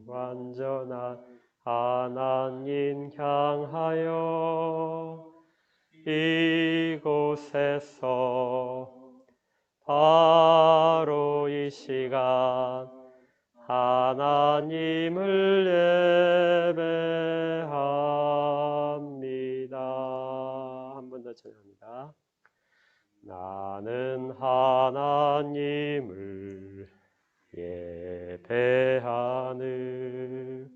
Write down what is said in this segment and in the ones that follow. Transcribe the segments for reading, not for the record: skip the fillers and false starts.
완전한 하나님 향하여 이곳에서 바로 이 시간 하나님을 예배합니다. 한 번 더 찬양합니다. 나는 하나님을 예배하는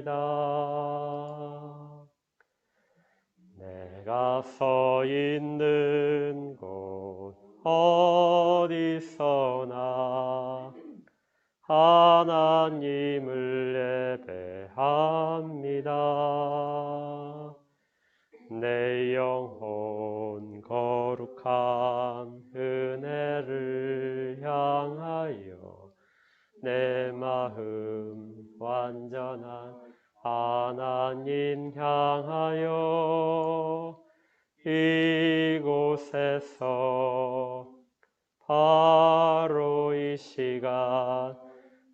예배자입니다. 내가 서 있는 곳 어디서나 하나님을 예배합니다. 내 영혼 거룩한 은혜를 향하여 내 마음 완전한 하나님 향하여 이곳에서 바로 이 시간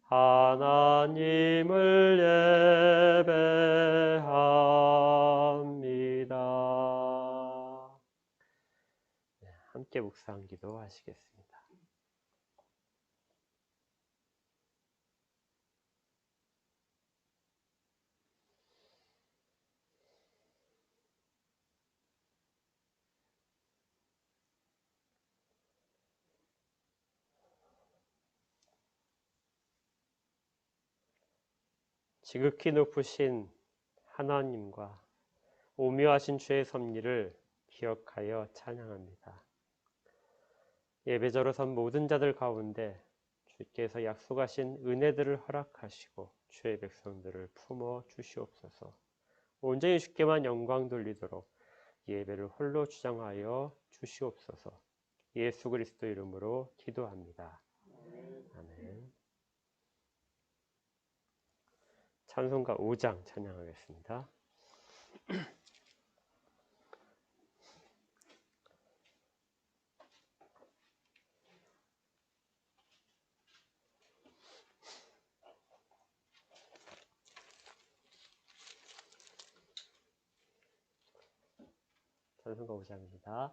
하나님을 예배합니다. 함께 묵상 기도하시겠습니다. 지극히 높으신 하나님과 오묘하신 주의 섭리를 기억하여 찬양합니다. 예배자로 선 모든 자들 가운데 주께서 약속하신 은혜들을 허락하시고 주의 백성들을 품어 주시옵소서. 온전히 주께만 영광 돌리도록 예배를 홀로 주장하여 주시옵소서. 예수 그리스도 이름으로 기도합니다. 아멘. 찬송가 5장 찬양하겠습니다. 찬송가 5장입니다.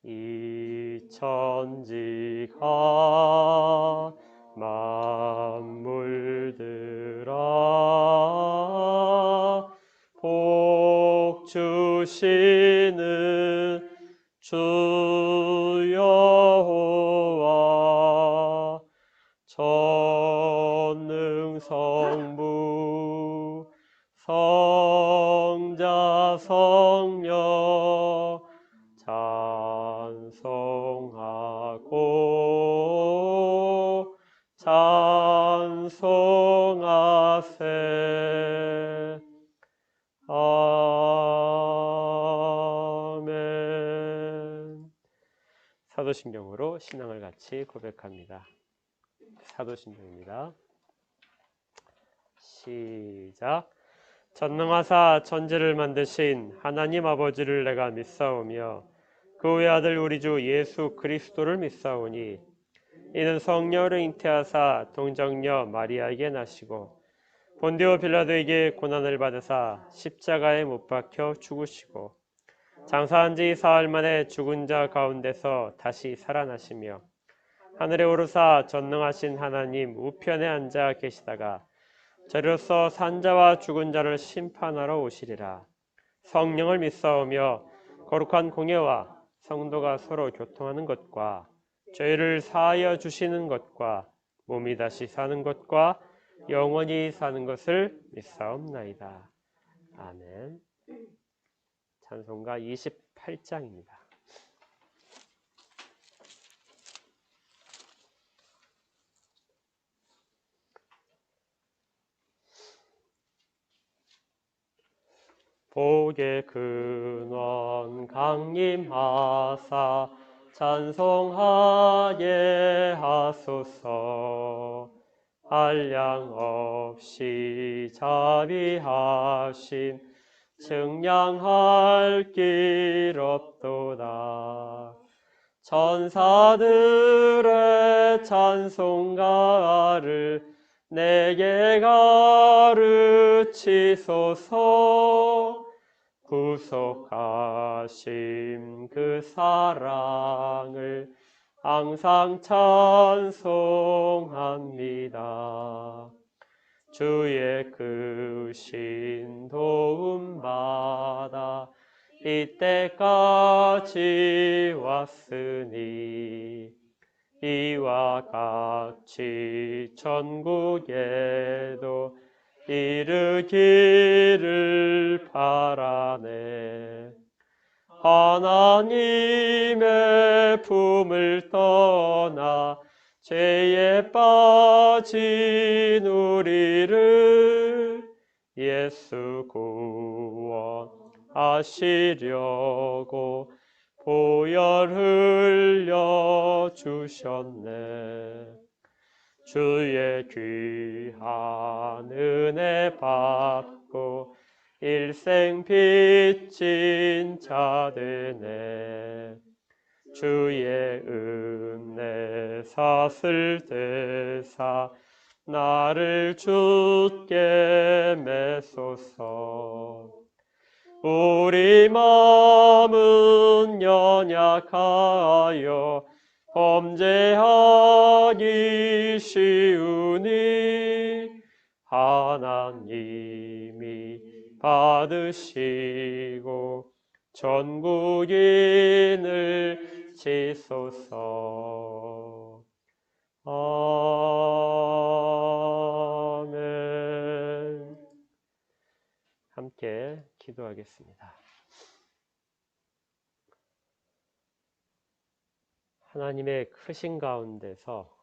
이 천지가 만물들아 복 주시는 주 여호와 전능 성부 성자 성령 찬송하고 찬송하세. 아멘. 사도신경으로 신앙을 같이 고백합니다. 사도신경입니다. 시작. 전능하사 천지를 만드신 하나님 아버지를 내가 믿사오며 그 외아들 우리 주 예수 그리스도를 믿사오니 이는 성령으로 잉태하사 동정녀 마리아에게 나시고 본디오 빌라도에게 고난을 받으사 십자가에 못 박혀 죽으시고 장사한 지 사흘 만에 죽은 자 가운데서 다시 살아나시며 하늘에 오르사 전능하신 하나님 우편에 앉아 계시다가 저리로서 산자와 죽은 자를 심판하러 오시리라. 성령을 믿사오며 거룩한 공예와 성도가 서로 교통하는 것과 죄를 사하여 주시는 것과 몸이 다시 사는 것과 영원히 사는 것을 믿사옵나이다. 아멘. 찬송가 28장입니다. 복의 근원 강림하사 찬송하게 하소서. 한량 없이 자비하심 측량할 길 없도다. 천사들의 찬송가를 내게 가르치소서. 구속하심 그 사랑을 항상 찬송합니다. 주의 크신 도움 받아 이때까지 왔으니 이와 같이 천국에도 이르기를 바라네. 하나님의 품을 떠나 죄에 빠진 우리를 예수 구원하시려고 보혈 흘려 주셨네. 주의 귀한 은혜 받고 일생 빚진 자 되네. 주의 은혜 사슬 대사 나를 주께 메소서. 우리 마음은 연약하여 범죄하기 쉬우니 하나님이 받으시고 전국인을 지소서. 아멘. 함께 기도하겠습니다. 하나님의 크신 가운데서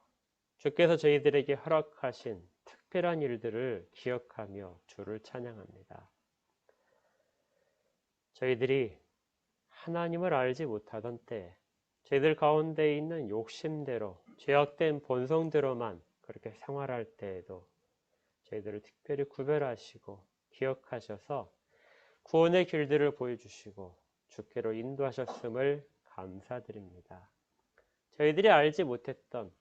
주께서 저희들에게 허락하신 특별한 일들을 기억하며 주를 찬양합니다. 저희들이 하나님을 알지 못하던 때 저희들 가운데 있는 욕심대로 죄악된 본성대로만 그렇게 생활할 때에도 저희들을 특별히 구별하시고 기억하셔서 구원의 길들을 보여주시고 주께로 인도하셨음을 감사드립니다. 저희들이 알지 못했던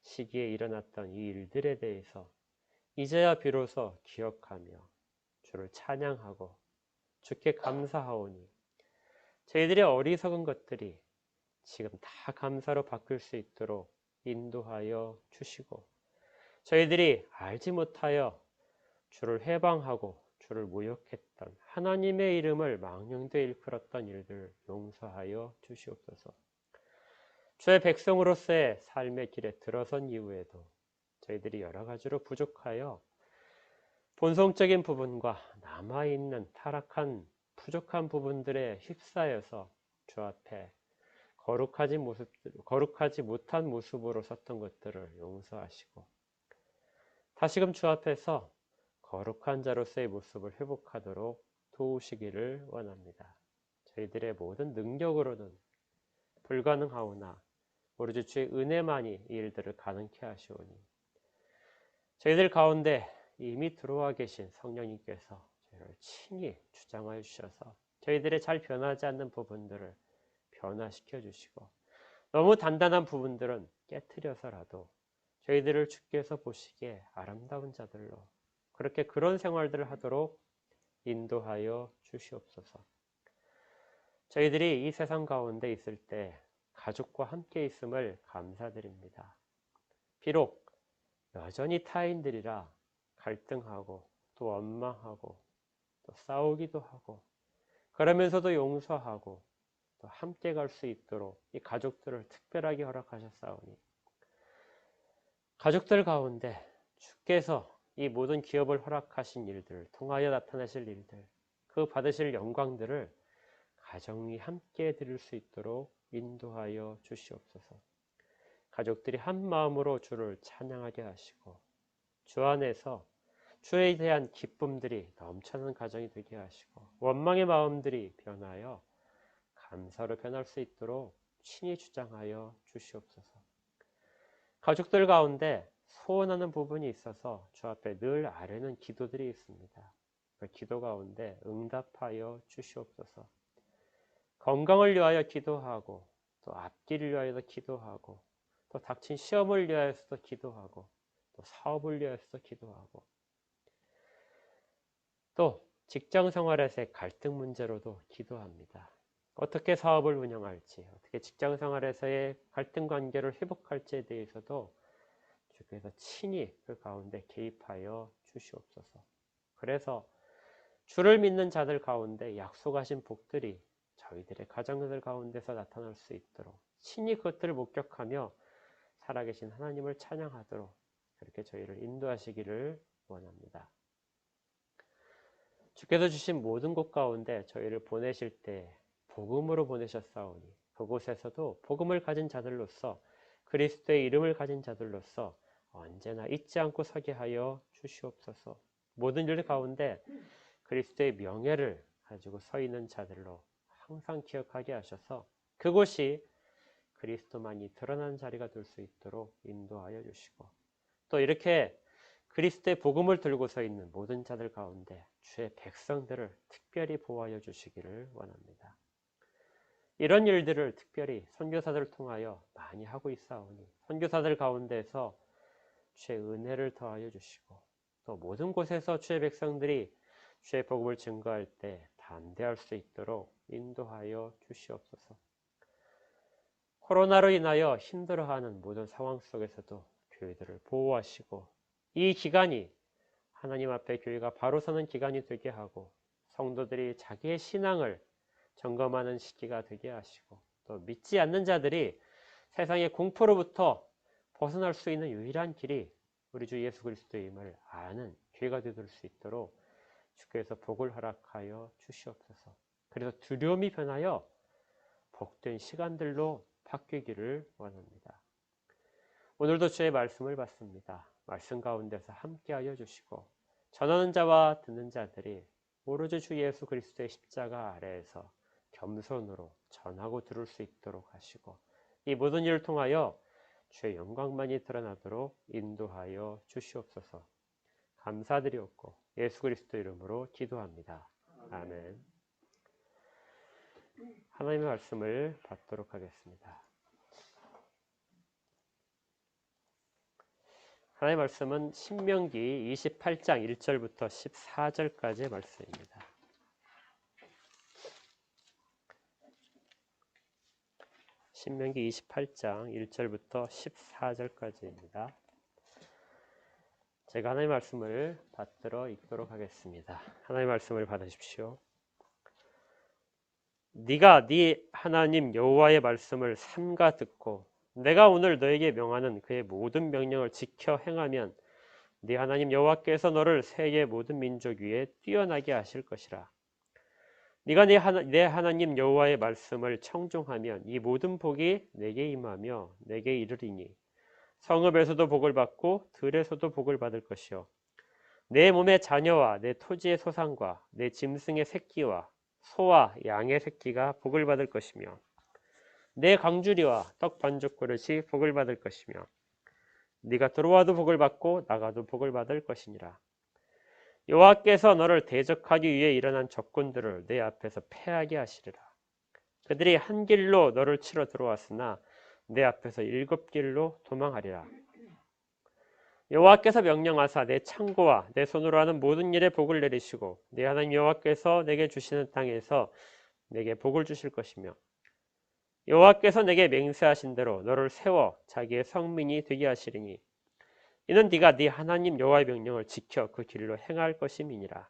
시기에 일어났던 이 일들에 대해서 이제야 비로소 기억하며 주를 찬양하고 주께 감사하오니 저희들의 어리석은 것들이 지금 다 감사로 바뀔 수 있도록 인도하여 주시고 저희들이 알지 못하여 주를 해방하고 주를 모욕했던 하나님의 이름을 망령되이 일컬었던 일들을 용서하여 주시옵소서. 주의 백성으로서의 삶의 길에 들어선 이후에도 저희들이 여러 가지로 부족하여 본성적인 부분과 남아있는 타락한 부족한 부분들에 휩싸여서 주 앞에 거룩하지 못한 모습으로 섰던 것들을 용서하시고 다시금 주 앞에서 거룩한 자로서의 모습을 회복하도록 도우시기를 원합니다. 저희들의 모든 능력으로는 불가능하오나 오로지 주의 은혜만이 이 일들을 가능케 하시오니 저희들 가운데 이미 들어와 계신 성령님께서 저희를 친히 주장하여 주셔서 저희들의 잘 변하지 않는 부분들을 변화시켜 주시고 너무 단단한 부분들은 깨트려서라도 저희들을 주께서 보시기에 아름다운 자들로 그렇게 그런 생활들을 하도록 인도하여 주시옵소서. 저희들이 이 세상 가운데 있을 때 가족과 함께 있음을 감사드립니다. 비록 여전히 타인들이라 갈등하고 또 원망하고 또 싸우기도 하고 그러면서도 용서하고 또 함께 갈 수 있도록 이 가족들을 특별하게 허락하셨사오니 가족들 가운데 주께서 이 모든 기업을 허락하신 일들 통하여 나타나실 일들 그 받으실 영광들을 가정이 함께 드릴 수 있도록 인도하여 주시옵소서. 가족들이 한 마음으로 주를 찬양하게 하시고 주 안에서 주에 대한 기쁨들이 넘쳐나는 가정이 되게 하시고 원망의 마음들이 변하여 감사로 변할 수 있도록 친히 주장하여 주시옵소서. 가족들 가운데 소원하는 부분이 있어서 주 앞에 늘 아뢰는 기도들이 있습니다. 그 기도 가운데 응답하여 주시옵소서. 건강을 위하여 기도하고 또 앞길을 위하여서 기도하고, 또 닥친 시험을 위하여서도 기도하고, 또 사업을 위하여서도 기도하고, 또 직장 생활에서의 갈등 문제로도 기도합니다. 어떻게 사업을 운영할지, 어떻게 직장 생활에서의 갈등 관계를 회복할지에 대해서도 주께서 친히 그 가운데 개입하여 주시옵소서. 그래서 주를 믿는 자들 가운데 약속하신 복들이 저희들의 가정들 가운데서 나타날 수 있도록 친히 그것들을 목격하며 살아계신 하나님을 찬양하도록 그렇게 저희를 인도하시기를 원합니다. 주께서 주신 모든 곳 가운데 저희를 보내실 때 복음으로 보내셨사오니 그곳에서도 복음을 가진 자들로서 그리스도의 이름을 가진 자들로서 언제나 잊지 않고 서게 하여 주시옵소서. 모든 일 가운데 그리스도의 명예를 가지고 서 있는 자들로 항상 기억하게 하셔서 그곳이 그리스도만이 드러나는 자리가 될 수 있도록 인도하여 주시고, 또 이렇게 그리스도의 복음을 들고 서 있는 모든 자들 가운데 주의 백성들을 특별히 보호하여 주시기를 원합니다. 이런 일들을 특별히 선교사들을 통하여 많이 하고 있사오니 선교사들 가운데서 주의 은혜를 더하여 주시고, 또 모든 곳에서 주의 백성들이 주의 복음을 증거할 때 담대할 수 있도록 인도하여 주시옵소서. 코로나로 인하여 힘들어하는 모든 상황 속에서도 교회들을 보호하시고, 이 기간이 하나님 앞에 교회가 바로 서는 기간이 되게 하고, 성도들이 자기의 신앙을 점검하는 시기가 되게 하시고, 또 믿지 않는 자들이 세상의 공포로부터 벗어날 수 있는 유일한 길이 우리 주 예수 그리스도임을 아는 교회가 되도록 수 있도록 주께서 복을 허락하여 주시옵소서. 그래서 두려움이 변하여 복된 시간들로 바뀌기를 원합니다. 오늘도 주의 말씀을 받습니다. 말씀 가운데서 함께하여 주시고, 전하는 자와 듣는 자들이 오로지 주 예수 그리스도의 십자가 아래에서 겸손으로 전하고 들을 수 있도록 하시고, 이 모든 일을 통하여 주의 영광만이 드러나도록 인도하여 주시옵소서. 감사드리옵고 예수 그리스도 이름으로 기도합니다. 아멘. 하나님의 말씀을 받도록 하겠습니다. 하나님의 말씀은 신명기 28장 1절부터 14절까지의 말씀입니다. 신명기 28장 1절부터 14절까지입니다. 제가 하나님의 말씀을 받들어 읽도록 하겠습니다. 하나님의 말씀을 받으십시오. 네가 네 하나님 여호와의 말씀을 삼가 듣고 내가 오늘 너에게 명하는 그의 모든 명령을 지켜 행하면 네 하나님 여호와께서 너를 세계 모든 민족 위에 뛰어나게 하실 것이라. 네가 내 하나님 여호와의 말씀을 청종하면 이 모든 복이 내게 임하며 내게 이르리니 성읍에서도 복을 받고 들에서도 복을 받을 것이요 내 몸의 자녀와 내 토지의 소산과 내 짐승의 새끼와 소와 양의 새끼가 복을 받을 것이며 내 강주리와 떡 반죽 그릇이 복을 받을 것이며 네가 들어와도 복을 받고 나가도 복을 받을 것이니라. 여호와께서 너를 대적하기 위해 일어난 적군들을 내 앞에서 패하게 하시리라. 그들이 한 길로 너를 치러 들어왔으나 내 앞에서 7길로 도망하리라. 여호와께서 명령하사 내 창고와 내 손으로 하는 모든 일에 복을 내리시고 내 하나님 여호와께서 내게 주시는 땅에서 내게 복을 주실 것이며 여호와께서 내게 맹세하신 대로 너를 세워 자기의 성민이 되게 하시리니 이는 네가 네 하나님 여호와의 명령을 지켜 그 길로 행할 것임이니라.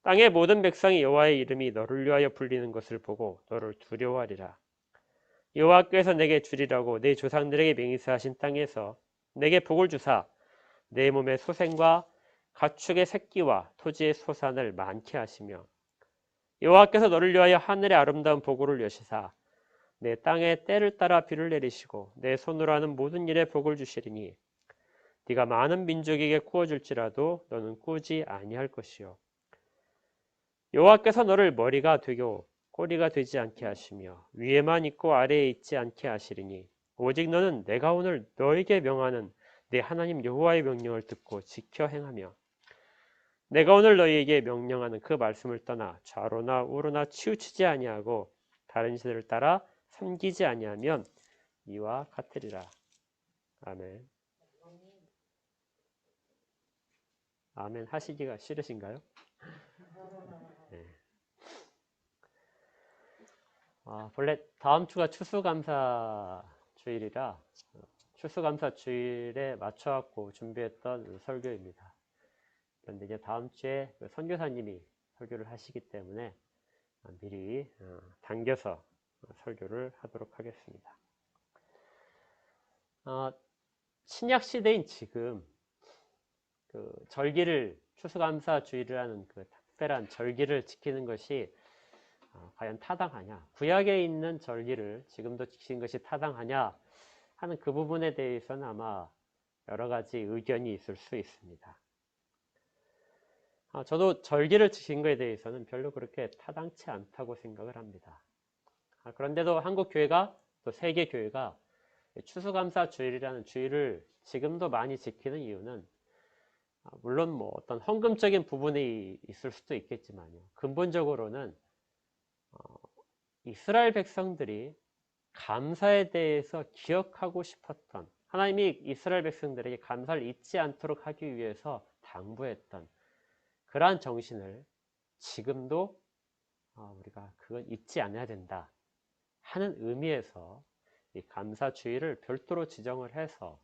땅의 모든 백성이 여호와의 이름이 너를 위하여 불리는 것을 보고 너를 두려워하리라. 여호와께서 내게 주리라고 내 조상들에게 맹세하신 땅에서 내게 복을 주사 내 몸의 소생과 가축의 새끼와 토지의 소산을 많게 하시며 여호와께서 너를 위하여 하늘의 아름다운 보고를 여시사 내 땅에 때를 따라 비를 내리시고 내 손으로 하는 모든 일에 복을 주시리니 네가 많은 민족에게 구워줄지라도 너는 꾸지 아니할 것이요 여호와께서 너를 머리가 되고 꼬리가 되지 않게 하시며 위에만 있고 아래에 있지 않게 하시리니 오직 너는 내가 오늘 너에게 명하는 내 하나님 여호와의 명령을 듣고 지켜 행하며 내가 오늘 너희에게 명령하는 그 말씀을 떠나 좌로나 우로나 치우치지 아니하고 다른 신을 따라 섬기지 아니하면 이와 같으리라. 아멘. 아멘 하시기가 싫으신가요? 네. 본래 다음 주가 추수감사 주일이라 추수감사 주일에 맞춰갖고 준비했던 설교입니다. 그런데 이제 다음 주에 선교사님이 설교를 하시기 때문에 미리 당겨서 설교를 하도록 하겠습니다. 신약 시대인 지금 그 절기를 추수감사 주일이라는 그 특별한 절기를 지키는 것이 과연 타당하냐? 구약에 있는 절기를 지금도 지키는 것이 타당하냐 하는 그 부분에 대해서는 아마 여러 가지 의견이 있을 수 있습니다. 저도 절기를 지킨 것에 대해서는 별로 그렇게 타당치 않다고 생각을 합니다. 그런데도 한국 교회가 또 세계 교회가 추수감사 주일이라는 주일을 지금도 많이 지키는 이유는 물론 뭐 어떤 헌금적인 부분이 있을 수도 있겠지만요. 근본적으로는 이스라엘 백성들이 감사에 대해서 기억하고 싶었던, 하나님이 이스라엘 백성들에게 감사를 잊지 않도록 하기 위해서 당부했던 그러한 정신을 지금도 우리가 그건 잊지 않아야 된다 하는 의미에서 이 감사주일을 별도로 지정을 해서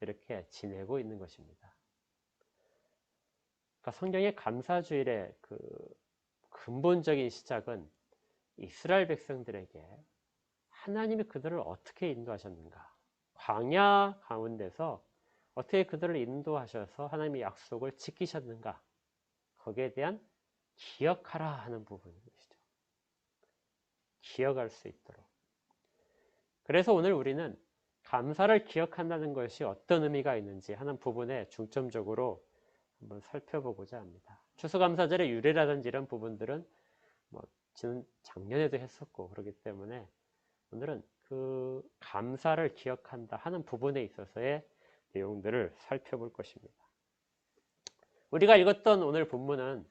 이렇게 지내고 있는 것입니다. 그러니까 성경의 감사주일의 그 근본적인 시작은 이스라엘 백성들에게 하나님이 그들을 어떻게 인도하셨는가, 광야 가운데서 어떻게 그들을 인도하셔서 하나님의 약속을 지키셨는가, 거기에 대한 기억하라 하는 부분인 것이죠. 기억할 수 있도록. 그래서 오늘 우리는 감사를 기억한다는 것이 어떤 의미가 있는지 하는 부분에 중점적으로 한번 살펴보고자 합니다. 추수감사절의 유래라든지 이런 부분들은 뭐 작년에도 했었고 그렇기 때문에 오늘은 그 감사를 기억한다 하는 부분에 있어서의 내용들을 살펴볼 것입니다. 우리가 읽었던 오늘 본문은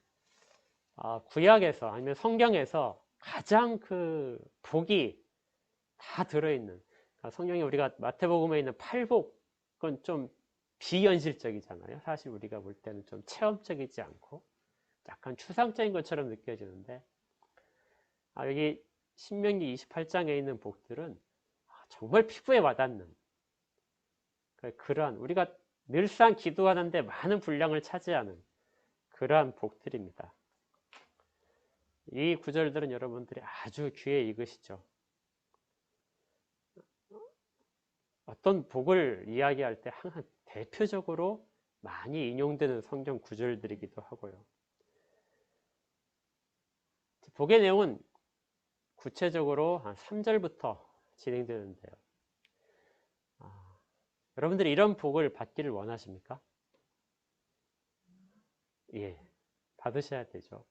구약에서 아니면 성경에서 가장 그 복이 다 들어있는, 성경에 우리가 마태복음에 있는 8복은 좀 비현실적이잖아요. 사실 우리가 볼 때는 좀 체험적이지 않고 약간 추상적인 것처럼 느껴지는데 여기 신명기 28장에 있는 복들은 정말 피부에 와닿는 그러한 우리가 늘상 기도하는데 많은 분량을 차지하는 그러한 복들입니다. 이 구절들은 여러분들이 아주 귀에 익으시죠. 어떤 복을 이야기할 때 항상 대표적으로 많이 인용되는 성경 구절들이기도 하고요. 복의 내용은 구체적으로 한 3절부터 진행되는데요. 여러분들이 이런 복을 받기를 원하십니까? 예, 받으셔야 되죠.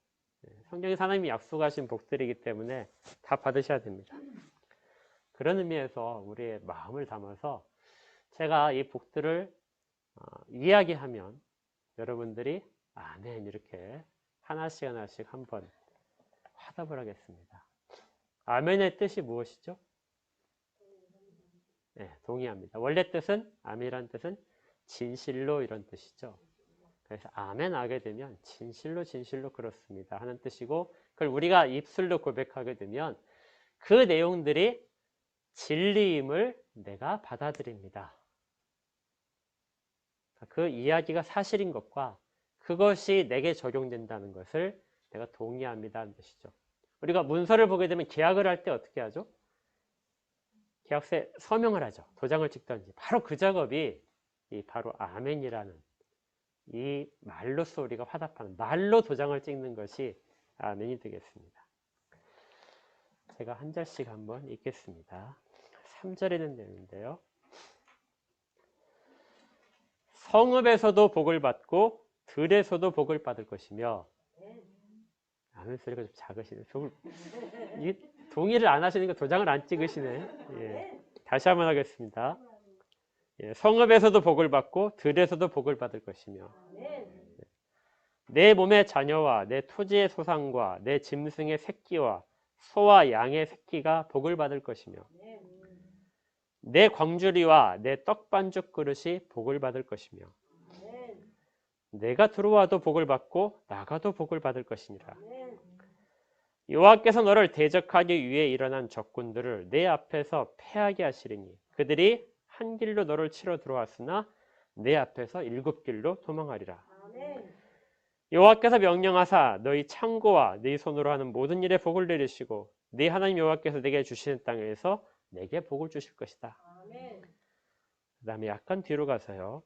성경에서 하나님이 약속하신 복들이기 때문에 다 받으셔야 됩니다. 그런 의미에서 우리의 마음을 담아서 제가 이 복들을 이야기하면 여러분들이 아멘 이렇게 하나씩 하나씩 한번 화답을 하겠습니다. 아멘의 뜻이 무엇이죠? 네, 동의합니다. 원래 뜻은 아멘이라는 뜻은 진실로 이런 뜻이죠. 그래서 아멘 하게 되면 진실로 진실로 그렇습니다 하는 뜻이고, 그걸 우리가 입술로 고백하게 되면 그 내용들이 진리임을 내가 받아들입니다. 그 이야기가 사실인 것과 그것이 내게 적용된다는 것을 내가 동의합니다 하는 뜻이죠. 우리가 문서를 보게 되면 계약을 할 때 어떻게 하죠? 계약서에 서명을 하죠. 도장을 찍든지. 바로 그 작업이 바로 아멘이라는 이 말로써 우리가 화답하는 말로 도장을 찍는 것이 아멘이 되겠습니다. 제가 한 절씩 한번 읽겠습니다. 3절에는 되는데요. 성읍에서도 복을 받고 들에서도 복을 받을 것이며, 아멘 소리가 좀 작으시네. 동의를 안 하시니까 도장을 안 찍으시네. 예. 다시 한번 하겠습니다. 예. 성읍에서도 복을 받고 들에서도 복을 받을 것이며, 내 몸의 자녀와 내 토지의 소산과 내 짐승의 새끼와 소와 양의 새끼가 복을 받을 것이며 내 광주리와 내 떡반죽 그릇이 복을 받을 것이며 내가 들어와도 복을 받고 나가도 복을 받을 것이니라. 여호와께서 너를 대적하기 위해 일어난 적군들을 내 앞에서 패하게 하시리니 그들이 한 길로 너를 치러 들어왔으나 내 앞에서 7길로 도망하리라. 여호와께서 명령하사 너희 창고와 네 손으로 하는 모든 일에 복을 내리시고 네 하나님 여호와께서 내게 주시는 땅에서 내게 복을 주실 것이다. 그 다음에 약간 뒤로 가서요.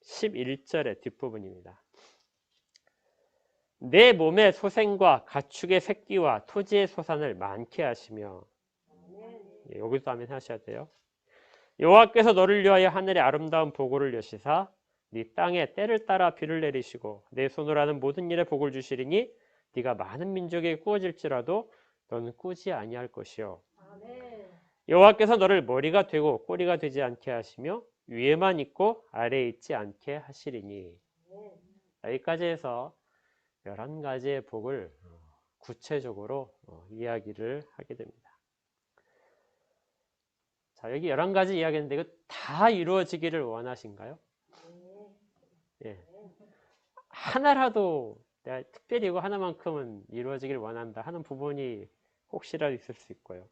11절의 뒷부분입니다. 내 몸의 소생과 가축의 새끼와 토지의 소산을 많게 하시며 여기서 아멘 하셔야 돼요. 여호와께서 너를 위하여 하늘의 아름다운 보고를 여시사 네 땅에 때를 따라 비를 내리시고 내 손으로 하는 모든 일에 복을 주시리니 네가 많은 민족에 꾸어질지라도 너는 꾸지 아니할 것이요. 여호와께서 너를 머리가 되고 꼬리가 되지 않게 하시며 위에만 있고 아래에 있지 않게 하시리니. 여기까지 해서 11가지의 복을 구체적으로 이야기를 하게 됩니다. 자, 여기 11가지 이야기인데 이거 다 이루어지기를 원하신가요? 예. 하나라도 내가 특별히 이거 하나만큼은 이루어지길 원한다 하는 부분이 혹시라도 있을 수 있고요.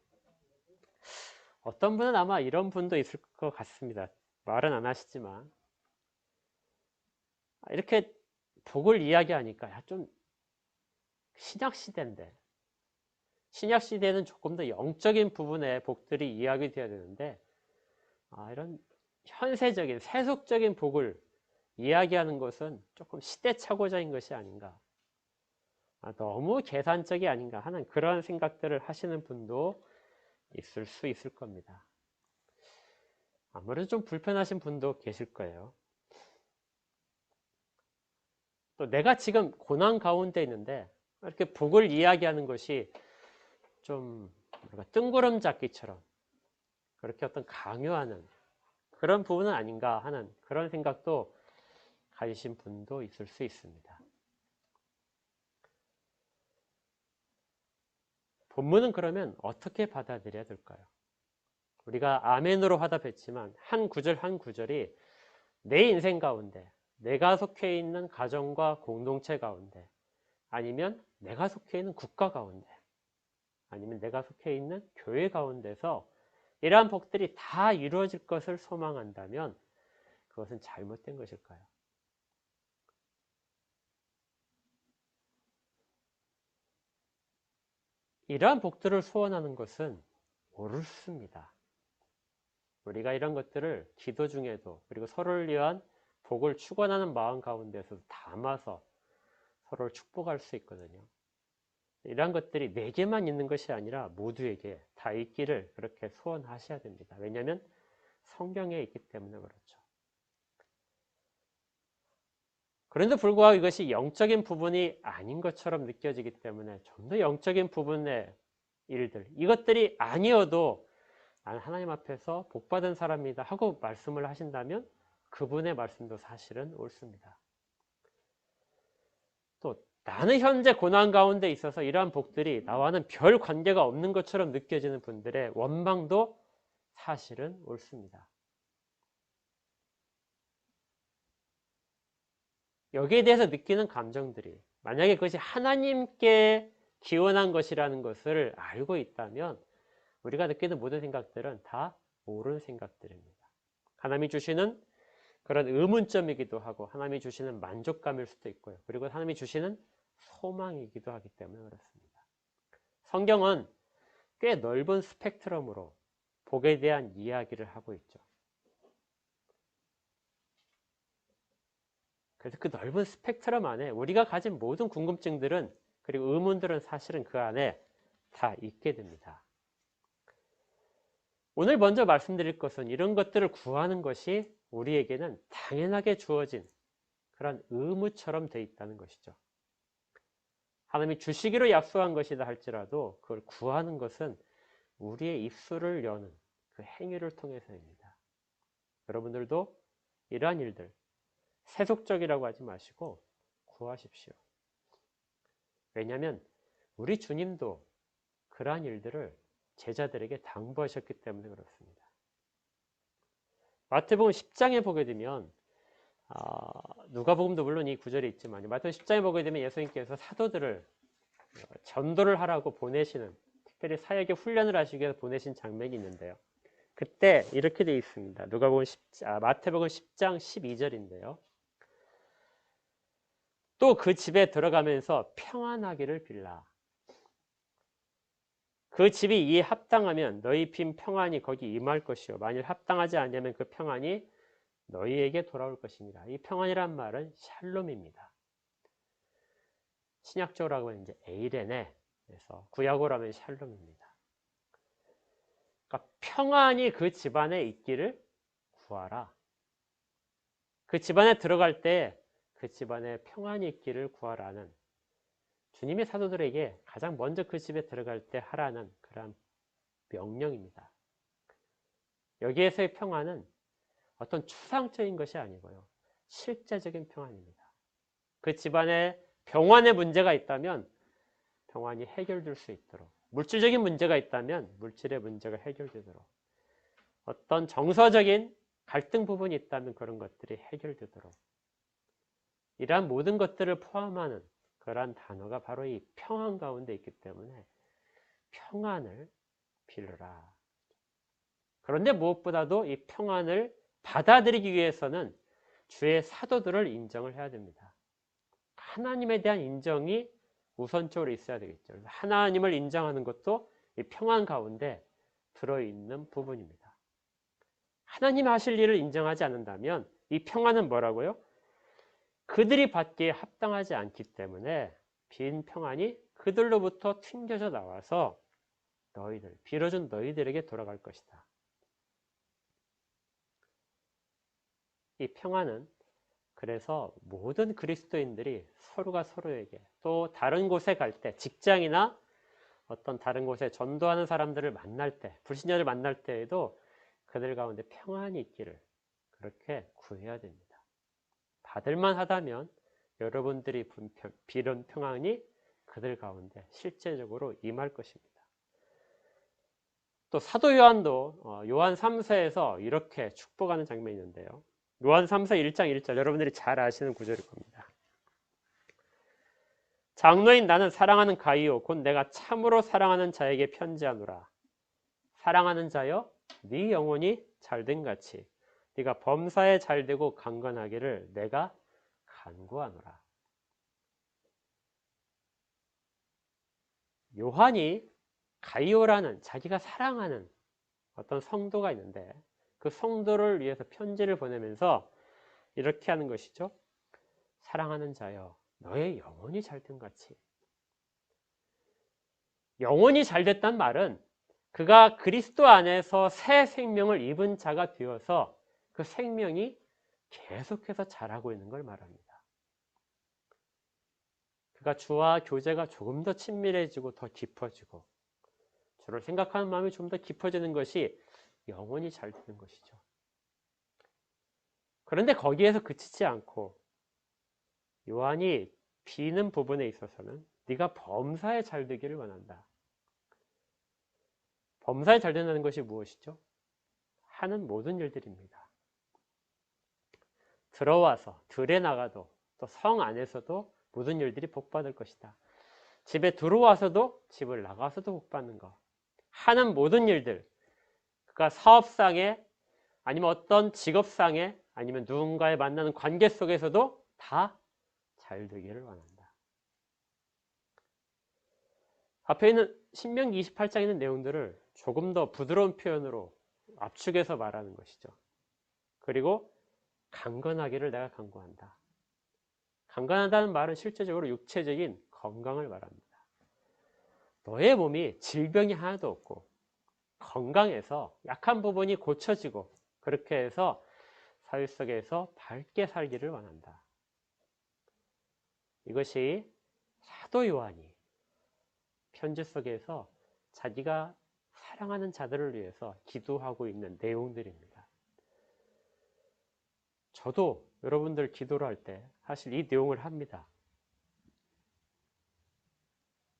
어떤 분은 아마 이런 분도 있을 것 같습니다. 말은 안 하시지만 이렇게 복을 이야기하니까 좀 신약시대인데 신약시대는 조금 더 영적인 부분의 복들이 이야기되어야 되는데 이런 현세적인 세속적인 복을 이야기하는 것은 조금 시대착오적인 것이 아닌가, 너무 계산적이 아닌가 하는 그런 생각들을 하시는 분도 있을 수 있을 겁니다. 아무래도 좀 불편하신 분도 계실 거예요. 또 내가 지금 고난 가운데 있는데 이렇게 복을 이야기하는 것이 좀 뜬구름 잡기처럼 그렇게 어떤 강요하는 그런 부분은 아닌가 하는 그런 생각도 가지신 분도 있을 수 있습니다. 본문은 그러면 어떻게 받아들여야 될까요? 우리가 아멘으로 화답했지만 한 구절 한 구절이 내 인생 가운데 내가 속해 있는 가정과 공동체 가운데 아니면 내가 속해 있는 국가 가운데 아니면 내가 속해 있는 교회 가운데서 이러한 복들이 다 이루어질 것을 소망한다면 그것은 잘못된 것일까요? 이러한 복들을 소원하는 것은 옳습니다. 우리가 이런 것들을 기도 중에도 그리고 서로를 위한 복을 축원하는 마음 가운데서 담아서 서로를 축복할 수 있거든요. 이러한 것들이 내게만 있는 것이 아니라 모두에게 다 있기를 그렇게 소원하셔야 됩니다. 왜냐하면 성경에 있기 때문에 그렇죠. 그런데 불구하고 이것이 영적인 부분이 아닌 것처럼 느껴지기 때문에 좀 더 영적인 부분의 일들, 이것들이 아니어도 나는 하나님 앞에서 복받은 사람이다 하고 말씀을 하신다면 그분의 말씀도 사실은 옳습니다. 또 나는 현재 고난 가운데 있어서 이러한 복들이 나와는 별 관계가 없는 것처럼 느껴지는 분들의 원망도 사실은 옳습니다. 여기에 대해서 느끼는 감정들이 만약에 그것이 하나님께 기원한 것이라는 것을 알고 있다면 우리가 느끼는 모든 생각들은 다 옳은 생각들입니다. 하나님이 주시는 그런 의문점이기도 하고 하나님이 주시는 만족감일 수도 있고요. 그리고 하나님이 주시는 소망이기도 하기 때문에 그렇습니다. 성경은 꽤 넓은 스펙트럼으로 복에 대한 이야기를 하고 있죠. 그래서 그 넓은 스펙트럼 안에 우리가 가진 모든 궁금증들은 그리고 의문들은 사실은 그 안에 다 있게 됩니다. 오늘 먼저 말씀드릴 것은 이런 것들을 구하는 것이 우리에게는 당연하게 주어진 그런 의무처럼 되어 있다는 것이죠. 하나님이 주시기로 약속한 것이다 할지라도 그걸 구하는 것은 우리의 입술을 여는 그 행위를 통해서입니다. 여러분들도 이러한 일들 세속적이라고 하지 마시고 구하십시오. 왜냐하면 우리 주님도 그러한 일들을 제자들에게 당부하셨기 때문에 그렇습니다. 마태복음 10장에 보게 되면 누가복음도 물론 이 구절이 있지만 마태복음 10장에 보게 되면 예수님께서 사도들을 전도를 하라고 보내시는, 특별히 사역의 훈련을 하시기 위해서 보내신 장면이 있는데요. 그때 이렇게 되어 있습니다. 마태복음 10장 12절인데요. 또 그 집에 들어가면서 평안하기를 빌라. 그 집이 이에 합당하면 너희 빈 평안이 거기 임할 것이요 만일 합당하지 않으면 그 평안이 너희에게 돌아올 것입니다. 이 평안이란 말은 샬롬입니다. 신약적으로 하면 이제 에이레네, 그래서 구약으로 하면 샬롬입니다. 그러니까 평안이 그 집안에 있기를 구하라. 그 집안에 들어갈 때 그 집안에 평안이 있기를 구하라는 주님의 사도들에게 가장 먼저 그 집에 들어갈 때 하라는 그런 명령입니다. 여기에서의 평안은 어떤 추상적인 것이 아니고요. 실제적인 평안입니다. 그 집안에 병환의 문제가 있다면 병환이 해결될 수 있도록, 물질적인 문제가 있다면 물질의 문제가 해결되도록, 어떤 정서적인 갈등 부분이 있다면 그런 것들이 해결되도록, 이러한 모든 것들을 포함하는 그러한 단어가 바로 이 평안 가운데 있기 때문에 평안을 빌어라. 그런데 무엇보다도 이 평안을 받아들이기 위해서는 주의 사도들을 인정을 해야 됩니다. 하나님에 대한 인정이 우선적으로 있어야 되겠죠. 하나님을 인정하는 것도 이 평안 가운데 들어있는 부분입니다. 하나님 하실 일을 인정하지 않는다면 이 평안은 뭐라고요? 그들이 받기에 합당하지 않기 때문에 빈 평안이 그들로부터 튕겨져 나와서 빌어준 너희들에게 돌아갈 것이다. 이 평안은 그래서 모든 그리스도인들이 서로가 서로에게, 또 다른 곳에 갈 때, 직장이나 어떤 다른 곳에 전도하는 사람들을 만날 때, 불신자를 만날 때에도 그들 가운데 평안이 있기를 그렇게 구해야 됩니다. 받을만 하다면 여러분들이 빌은 평안이 그들 가운데 실제적으로 임할 것입니다. 또 사도 요한도 요한 3서에서 이렇게 축복하는 장면이 있는데요. 요한 3서 1장 1절, 여러분들이 잘 아시는 구절일 겁니다. 장로인 나는 사랑하는 가이오 곧 내가 참으로 사랑하는 자에게 편지하노라. 사랑하는 자여 네 영혼이 잘된 같이 네가 범사에 잘되고 강건하기를 내가 간구하노라. 요한이 가이오라는 자기가 사랑하는 어떤 성도가 있는데 그 성도를 위해서 편지를 보내면서 이렇게 하는 것이죠. 사랑하는 자여 너의 영혼이 잘된 같이. 영혼이 잘됐단 말은 그가 그리스도 안에서 새 생명을 입은 자가 되어서 그 생명이 계속해서 자라고 있는 걸 말합니다. 그가 주와 교제가 조금 더 친밀해지고 더 깊어지고 주를 생각하는 마음이 좀 더 깊어지는 것이 영혼이 잘 되는 것이죠. 그런데 거기에서 그치지 않고 요한이 비는 부분에 있어서는 네가 범사에 잘 되기를 원한다. 범사에 잘 된다는 것이 무엇이죠? 하는 모든 일들입니다. 들어와서 들에 나가도 또 성 안에서도 모든 일들이 복받을 것이다. 집에 들어와서도 집을 나가서도 복받는 것. 하는 모든 일들, 그러니까 사업상에 아니면 어떤 직업상에 아니면 누군가에 만나는 관계 속에서도 다 잘 되기를 원한다. 앞에 있는 신명기 28장에 있는 내용들을 조금 더 부드러운 표현으로 압축해서 말하는 것이죠. 그리고 강건하기를 내가 간구한다. 강건하다는 말은 실제적으로 육체적인 건강을 말합니다. 너의 몸이 질병이 하나도 없고 건강해서 약한 부분이 고쳐지고 그렇게 해서 사회 속에서 밝게 살기를 원한다. 이것이 사도 요한이 편지 속에서 자기가 사랑하는 자들을 위해서 기도하고 있는 내용들입니다. 저도 여러분들 기도를 할 때 사실 이 내용을 합니다.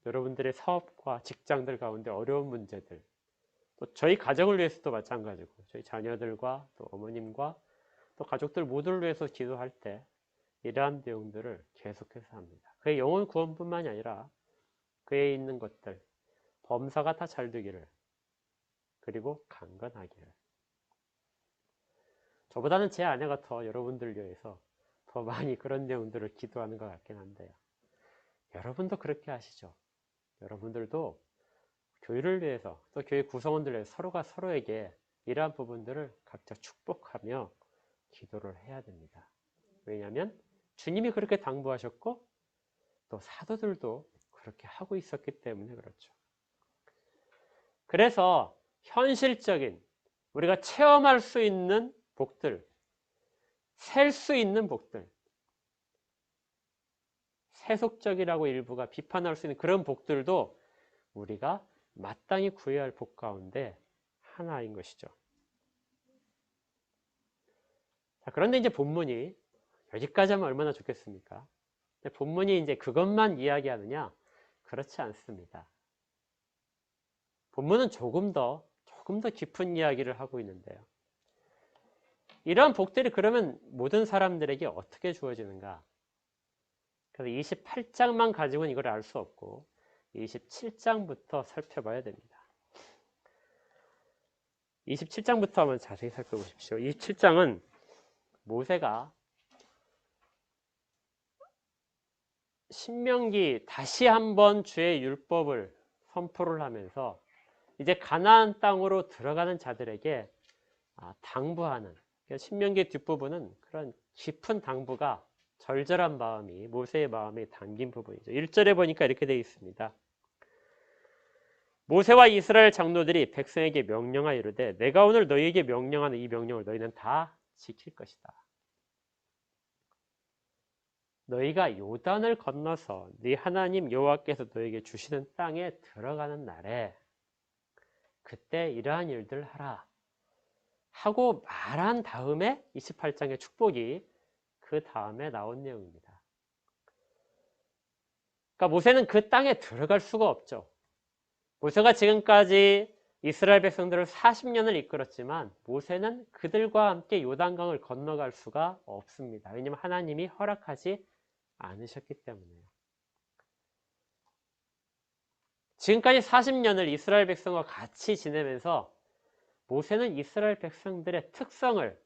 여러분들의 사업과 직장들 가운데 어려운 문제들, 또 저희 가정을 위해서도 마찬가지고 저희 자녀들과 또 어머님과 또 가족들 모두를 위해서 기도할 때 이러한 내용들을 계속해서 합니다. 그의 영혼 구원뿐만이 아니라 그에 있는 것들, 범사가 다 잘 되기를, 그리고 강건하기를. 저보다는 제 아내가 더 여러분들 위해서 더 많이 그런 내용들을 기도하는 것 같긴 한데요. 여러분도 그렇게 하시죠. 여러분들도 교회를 위해서 또 교회 구성원들 위해서 서로가 서로에게 이러한 부분들을 각자 축복하며 기도를 해야 됩니다. 왜냐하면 주님이 그렇게 당부하셨고 또 사도들도 그렇게 하고 있었기 때문에 그렇죠. 그래서 현실적인 우리가 체험할 수 있는 복들, 셀 수 있는 복들, 세속적이라고 일부가 비판할 수 있는 그런 복들도 우리가 마땅히 구해야 할 복 가운데 하나인 것이죠. 자, 그런데 이제 본문이 여기까지 하면 얼마나 좋겠습니까? 본문이 이제 그것만 이야기하느냐? 그렇지 않습니다. 본문은 조금 더 깊은 이야기를 하고 있는데요. 이러한 복들이 그러면 모든 사람들에게 어떻게 주어지는가? 그래서 28장만 가지고는 이걸 알 수 없고 27장부터 살펴봐야 됩니다. 27장부터 한번 자세히 살펴보십시오. 27장은 모세가 신명기 다시 한번 주의 율법을 선포를 하면서 이제 가나안 땅으로 들어가는 자들에게 당부하는, 신명기 뒷부분은 그런 깊은 당부가 절절한 마음이 모세의 마음에 담긴 부분이죠. 1절에 보니까 이렇게 되어 있습니다. 모세와 이스라엘 장로들이 백성에게 명령하여 이르되 내가 오늘 너희에게 명령하는 이 명령을 너희는 다 지킬 것이다. 너희가 요단을 건너서 네 하나님 여호와께서 너희에게 주시는 땅에 들어가는 날에 그때 이러한 일들을 하라 하고 말한 다음에 28장의 축복이 그 다음에 나온 내용입니다. 그러니까 모세는 그 땅에 들어갈 수가 없죠. 모세가 지금까지 이스라엘 백성들을 40년을 이끌었지만 모세는 그들과 함께 요단강을 건너갈 수가 없습니다. 왜냐하면 하나님이 허락하지 않으셨기 때문에요. 지금까지 40년을 이스라엘 백성과 같이 지내면서 모세는 이스라엘 백성들의 특성을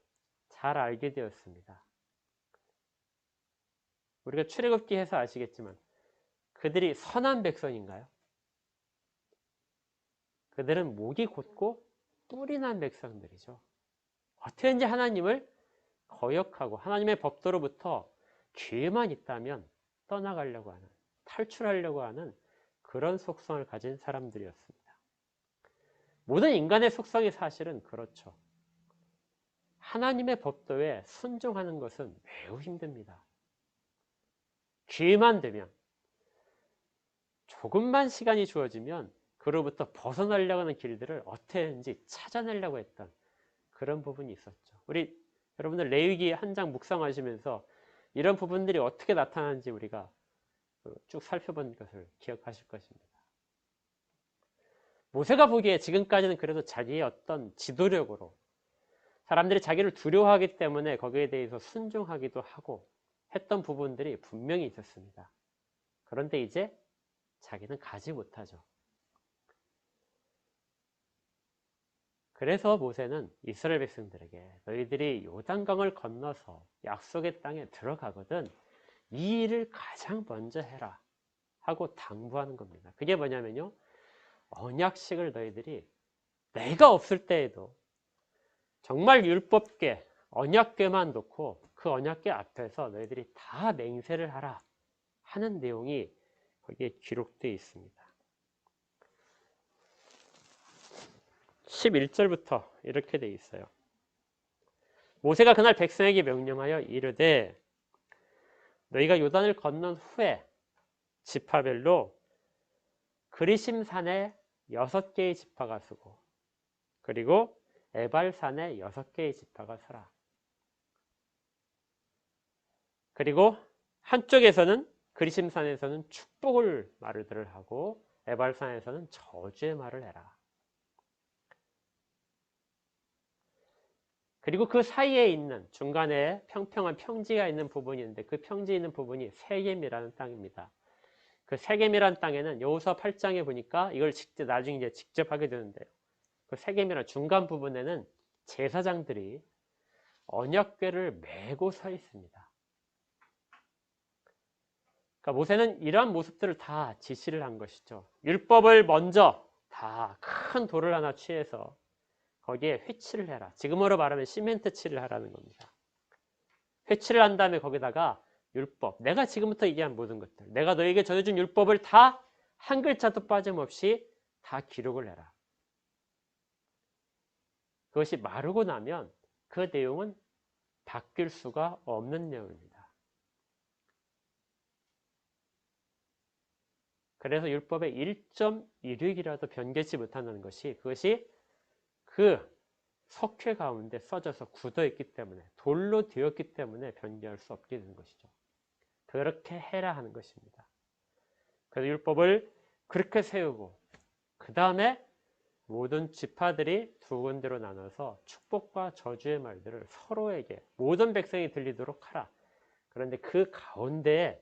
잘 알게 되었습니다. 우리가 출애굽기 해서 아시겠지만 그들이 선한 백성인가요? 그들은 목이 곧고 뿔이 난 백성들이죠. 어떻게든지 하나님을 거역하고 하나님의 법도로부터 기회만 있다면 떠나가려고 하는, 탈출하려고 하는 그런 속성을 가진 사람들이었습니다. 모든 인간의 속성이 사실은 그렇죠. 하나님의 법도에 순종하는 것은 매우 힘듭니다. 기회만 되면, 조금만 시간이 주어지면 그로부터 벗어나려고 하는 길들을 어떻게든지 찾아내려고 했던 그런 부분이 있었죠. 우리 여러분들 레위기 한 장 묵상하시면서 이런 부분들이 어떻게 나타나는지 우리가 쭉 살펴본 것을 기억하실 것입니다. 모세가 보기에 지금까지는 그래도 자기의 어떤 지도력으로 사람들이 자기를 두려워하기 때문에 거기에 대해서 순종하기도 하고 했던 부분들이 분명히 있었습니다. 그런데 이제 자기는 가지 못하죠. 그래서 모세는 이스라엘 백성들에게 너희들이 요단강을 건너서 약속의 땅에 들어가거든 이 일을 가장 먼저 해라 하고 당부하는 겁니다. 그게 뭐냐면요, 언약식을 너희들이 내가 없을 때에도 정말 율법궤, 언약궤만 놓고 그 언약궤 앞에서 너희들이 다 맹세를 하라 하는 내용이 거기에 기록되어 있습니다. 11절부터 이렇게 되어 있어요. 모세가 그날 백성에게 명령하여 이르되 너희가 요단을 건넌 후에 지파별로 그리심산에 6개의 지파가 서고 그리고 에발산에 6개의 지파가 서라. 그리고 한쪽에서는 그리심산에서는 축복을 말들을 하고 에발산에서는 저주의 말을 해라. 그리고 그 사이에 있는 중간에 평평한 평지가 있는 부분이 있는데 그 평지 있는 부분이 세겜이라는 땅입니다. 그 세겜이라는 땅에는 여호수아 8장에 보니까 이걸 나중에 이제 직접 하게 되는데요. 그 세겜이라는 중간 부분에는 제사장들이 언약궤를 메고 서 있습니다. 그러니까 모세는 이러한 모습들을 다 지시를 한 것이죠. 율법을 먼저 다 큰 돌을 하나 취해서 거기에 회칠을 해라. 지금으로 말하면 시멘트 칠을 하라는 겁니다. 회칠을 한 다음에 거기다가 율법, 내가 지금부터 얘기한 모든 것들, 내가 너에게 전해준 율법을 다 한 글자도 빠짐없이 다 기록을 해라. 그것이 마르고 나면 그 내용은 바뀔 수가 없는 내용입니다. 그래서 율법의 1.16이라도 변개치 못한다는 것이 그것이 그 석회 가운데 써져서 굳어있기 때문에 돌로 되었기 때문에 변개할 수 없게 되는 것이죠. 그렇게 해라 하는 것입니다. 그래서 율법을 그렇게 세우고 그 다음에 모든 지파들이 두 군데로 나눠서 축복과 저주의 말들을 서로에게 모든 백성이 들리도록 하라. 그런데 그 가운데에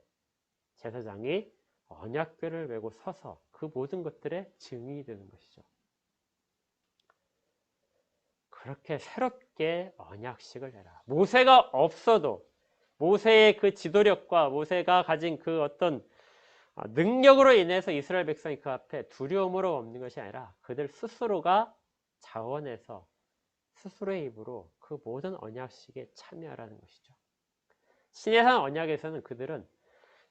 제사장이 언약궤를 메고 서서 그 모든 것들의 증인이 되는 것이죠. 그렇게 새롭게 언약식을 해라. 모세가 없어도 모세의 그 지도력과 모세가 가진 그 어떤 능력으로 인해서 이스라엘 백성이 그 앞에 두려움으로 없는 것이 아니라 그들 스스로가 자원해서 스스로의 입으로 그 모든 언약식에 참여하라는 것이죠. 시내산 언약에서는 그들은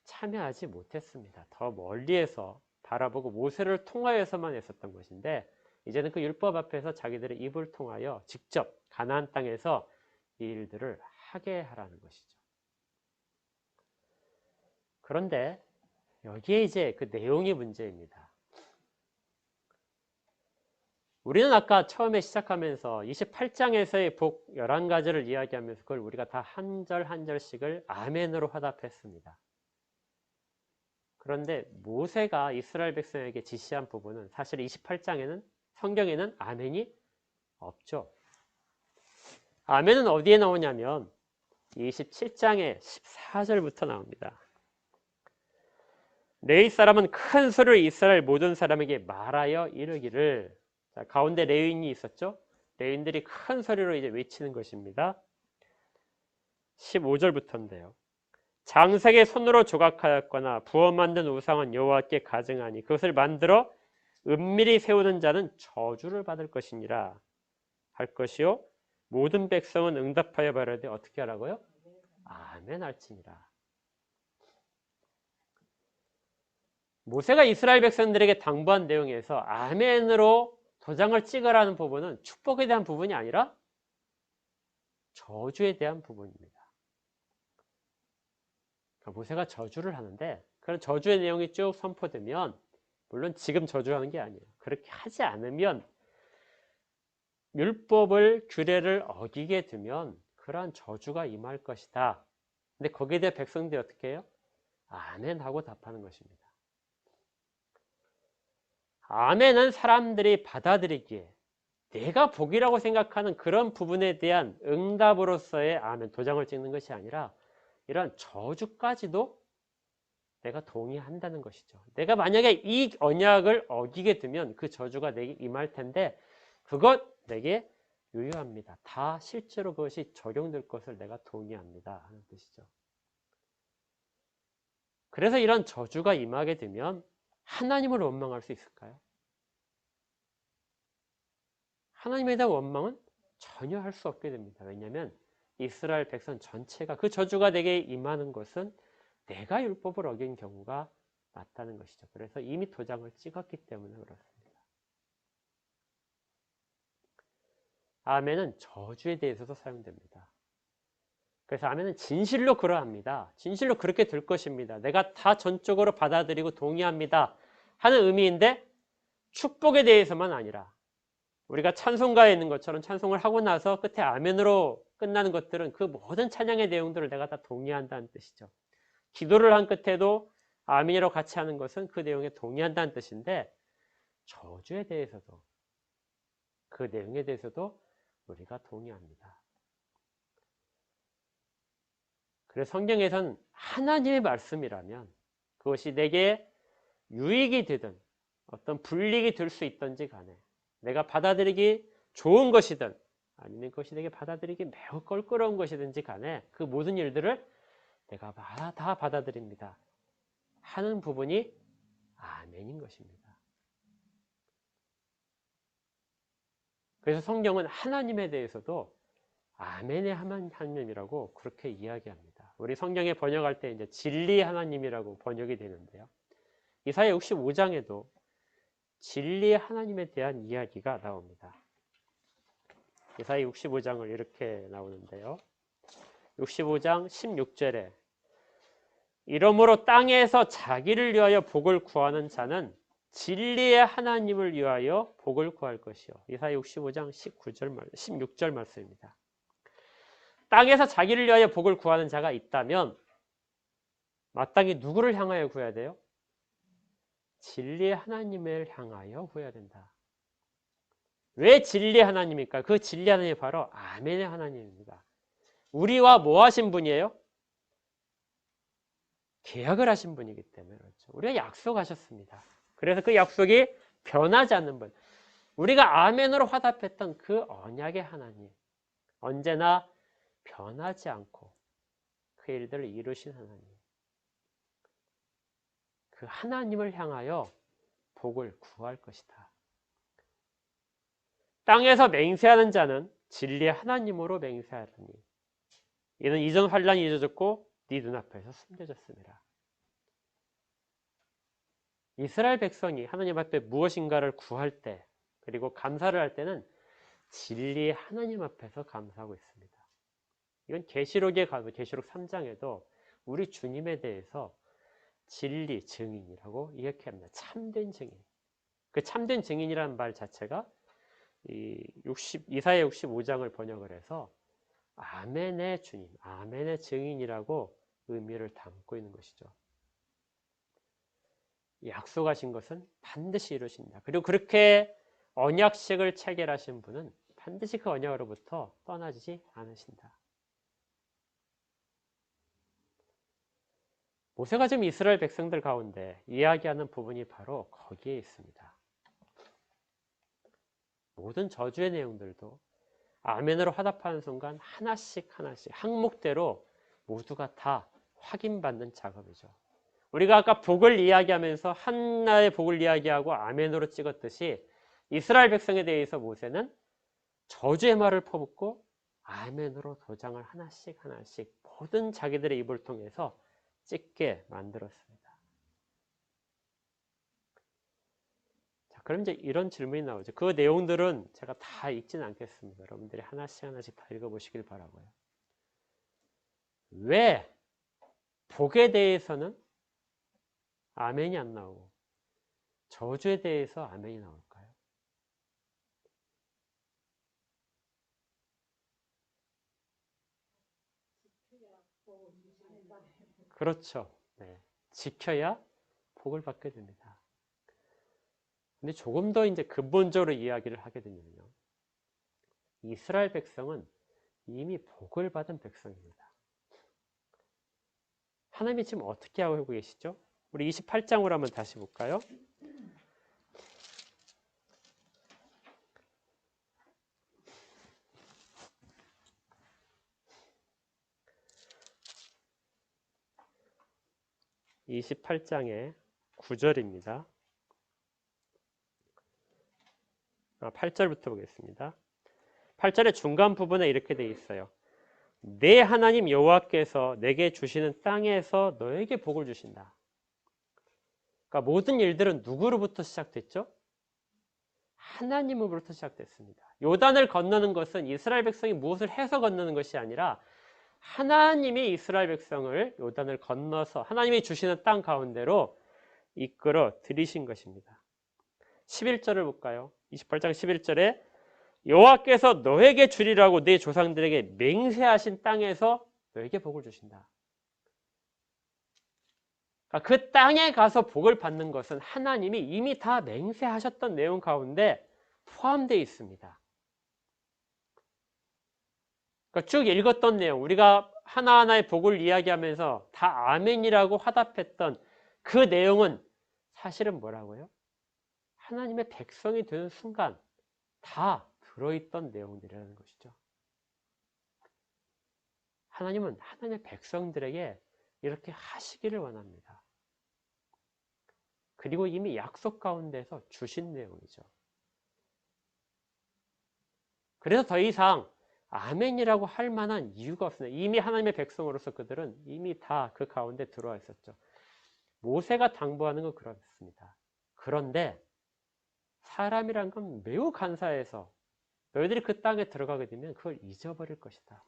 참여하지 못했습니다. 더 멀리에서 바라보고 모세를 통하여서만 했었던 것인데 이제는 그 율법 앞에서 자기들의 입을 통하여 직접 가나안 땅에서 이 일들을 하게 하라는 것이죠. 그런데 여기에 이제 그 내용이 문제입니다. 우리는 아까 처음에 시작하면서 28장에서의 복 11가지를 이야기하면서 그걸 우리가 다 한 절 한 절씩을 아멘으로 화답했습니다. 그런데 모세가 이스라엘 백성에게 지시한 부분은 사실 28장에는 성경에는 아멘이 없죠. 아멘은 어디에 나오냐면 27장의 14절부터 나옵니다. 레위 사람은 큰 소리로 이스라엘 모든 사람에게 말하여 이르기를. 자, 가운데 레위인이 있었죠. 레위인들이 큰 소리로 이제 외치는 것입니다. 15절부터인데요. 장색의 손으로 조각하였거나 부어 만든 우상은 여호와께 가증하니 그것을 만들어 은밀히 세우는 자는 저주를 받을 것이니라 할 것이요 모든 백성은 응답하여 말하되 어떻게 하라고요? 아멘 할지니라. 모세가 이스라엘 백성들에게 당부한 내용에서 아멘으로 도장을 찍으라는 부분은 축복에 대한 부분이 아니라 저주에 대한 부분입니다. 그러니까 모세가 저주를 하는데 그런 저주의 내용이 쭉 선포되면 물론 지금 저주하는 게 아니에요. 그렇게 하지 않으면 율법을 규례를 어기게 되면 그러한 저주가 임할 것이다. 근데 거기에 대해 백성들이 어떻게 해요? 아멘 하고 답하는 것입니다. 아멘은 사람들이 받아들이기에 내가 복이라고 생각하는 그런 부분에 대한 응답으로서의 아멘 도장을 찍는 것이 아니라 이런 저주까지도 내가 동의한다는 것이죠. 내가 만약에 이 언약을 어기게 되면 그 저주가 내게 임할 텐데 그것 내게 유효합니다. 다 실제로 그것이 적용될 것을 내가 동의합니다 하는 뜻이죠. 그래서 이런 저주가 임하게 되면 하나님을 원망할 수 있을까요? 하나님에 대한 원망은 전혀 할 수 없게 됩니다. 왜냐하면 이스라엘 백성 전체가 그 저주가 내게 임하는 것은 내가 율법을 어긴 경우가 맞다는 것이죠. 그래서 이미 도장을 찍었기 때문에 그렇습니다. 아멘은 저주에 대해서도 사용됩니다. 그래서 아멘은 진실로 그러합니다. 진실로 그렇게 될 것입니다. 내가 다 전적으로 받아들이고 동의합니다 하는 의미인데 축복에 대해서만 아니라 우리가 찬송가에 있는 것처럼 찬송을 하고 나서 끝에 아멘으로 끝나는 것들은 그 모든 찬양의 내용들을 내가 다 동의한다는 뜻이죠. 기도를 한 끝에도 아멘이라고 같이 하는 것은 그 내용에 동의한다는 뜻인데 저주에 대해서도 그 내용에 대해서도 우리가 동의합니다. 그래서 성경에선 하나님의 말씀이라면 그것이 내게 유익이 되든 어떤 불이익이 될 수 있든지 간에 내가 받아들이기 좋은 것이든 아니면 그것이 내게 받아들이기 매우 껄끄러운 것이든지 간에 그 모든 일들을 내가 다 받아들입니다 하는 부분이 아멘인 것입니다. 그래서 성경은 하나님에 대해서도 아멘의 하나님이라고 그렇게 이야기합니다. 우리 성경에 번역할 때 이제 진리의 하나님이라고 번역이 되는데요. 이사야 65장에도 진리의 하나님에 대한 이야기가 나옵니다. 이사야 65장을 이렇게 나오는데요. 65장 16절에 이러므로 땅에서 자기를 위하여 복을 구하는 자는 진리의 하나님을 위하여 복을 구할 것이요. 이사야 65장 16절 말씀입니다. 땅에서 자기를 위하여 복을 구하는 자가 있다면 마땅히 누구를 향하여 구해야 돼요? 진리의 하나님을 향하여 구해야 된다. 왜 진리의 하나님입니까? 그 진리의 하나님이 바로 아멘의 하나님입니다. 우리와 뭐 하신 분이에요? 계약을 하신 분이기 때문에 그렇죠. 우리가 약속하셨습니다. 그래서 그 약속이 변하지 않는 분. 우리가 아멘으로 화답했던 그 언약의 하나님. 언제나 변하지 않고 그 일들을 이루신 하나님. 그 하나님을 향하여 복을 구할 것이다. 땅에서 맹세하는 자는 진리의 하나님으로 맹세하더니 이는 이전 환란이 잊어졌고 네 눈앞에서 숨겨졌습니다. 이스라엘 백성이 하나님 앞에 무엇인가를 구할 때 그리고 감사를 할 때는 진리의 하나님 앞에서 감사하고 있습니다. 이건 계시록에 가도 계시록 3장에도 우리 주님에 대해서 진리 증인이라고 이야기합니다. 참된 증인. 그 참된 증인이라는 말 자체가 이사야 65장을 번역을 해서 아멘의 주님, 아멘의 증인이라고 의미를 담고 있는 것이죠. 약속하신 것은 반드시 이루신다. 그리고 그렇게 언약식을 체결하신 분은 반드시 그 언약으로부터 떠나지 않으신다. 모세가 지금 이스라엘 백성들 가운데 이야기하는 부분이 바로 거기에 있습니다. 모든 저주의 내용들도 아멘으로 화답하는 순간 하나씩 항목대로 모두가 다 확인받는 작업이죠. 우리가 아까 복을 이야기하면서 하나의 복을 이야기하고 아멘으로 찍었듯이 이스라엘 백성에 대해서 모세는 저주의 말을 퍼붓고 아멘으로 도장을 하나씩 모든 자기들의 입을 통해서 찍게 만들었습니다. 자, 그럼 이제 이런 질문이 나오죠. 그 내용들은 제가 다 읽지는 않겠습니다. 여러분들이 하나씩 다 읽어보시길 바라고요. 왜 복에 대해서는 아멘이 안 나오고 저주에 대해서 아멘이 나올까요? 그렇죠. 네. 지켜야 복을 받게 됩니다. 근데 조금 더 이제 근본적으로 이야기를 하게 되면요. 이스라엘 백성은 이미 복을 받은 백성입니다. 하나님이 지금 어떻게 하고 계시죠? 우리 28장으로 한번 다시 볼까요? (28장의) 9절입니다. 8절부터 보겠습니다. 8절의 중간 부분에 이렇게 되어 있어요. 내 하나님 여호와께서 내게 주시는 땅에서 너에게 복을 주신다. 그러니까 모든 일들은 누구로부터 시작됐죠? 하나님으로부터 시작됐습니다. 요단을 건너는 것은 이스라엘 백성이 무엇을 해서 건너는 것이 아니라 하나님이 이스라엘 백성을 요단을 건너서 하나님이 주시는 땅 가운데로 이끌어 들이신 것입니다. 11절을 볼까요? 28장 11절에 여호와께서 너에게 주리라고 네 조상들에게 맹세하신 땅에서 너에게 복을 주신다. 그 땅에 가서 복을 받는 것은 하나님이 이미 다 맹세하셨던 내용 가운데 포함되어 있습니다. 그러니까 쭉 읽었던 내용, 우리가 하나하나의 복을 이야기하면서 다 아멘이라고 화답했던 그 내용은 사실은 뭐라고요? 하나님의 백성이 되는 순간 다 들어있던 내용들이라는 것이죠. 하나님은 하나님의 백성들에게 이렇게 하시기를 원합니다. 그리고 이미 약속 가운데서 주신 내용이죠. 그래서 더 이상 아멘이라고 할 만한 이유가 없습니다. 이미 하나님의 백성으로서 그들은 이미 다 그 가운데 들어와 있었죠. 모세가 당부하는 건 그렇습니다. 그런데 사람이란 건 매우 간사해서 너희들이 그 땅에 들어가게 되면 그걸 잊어버릴 것이다.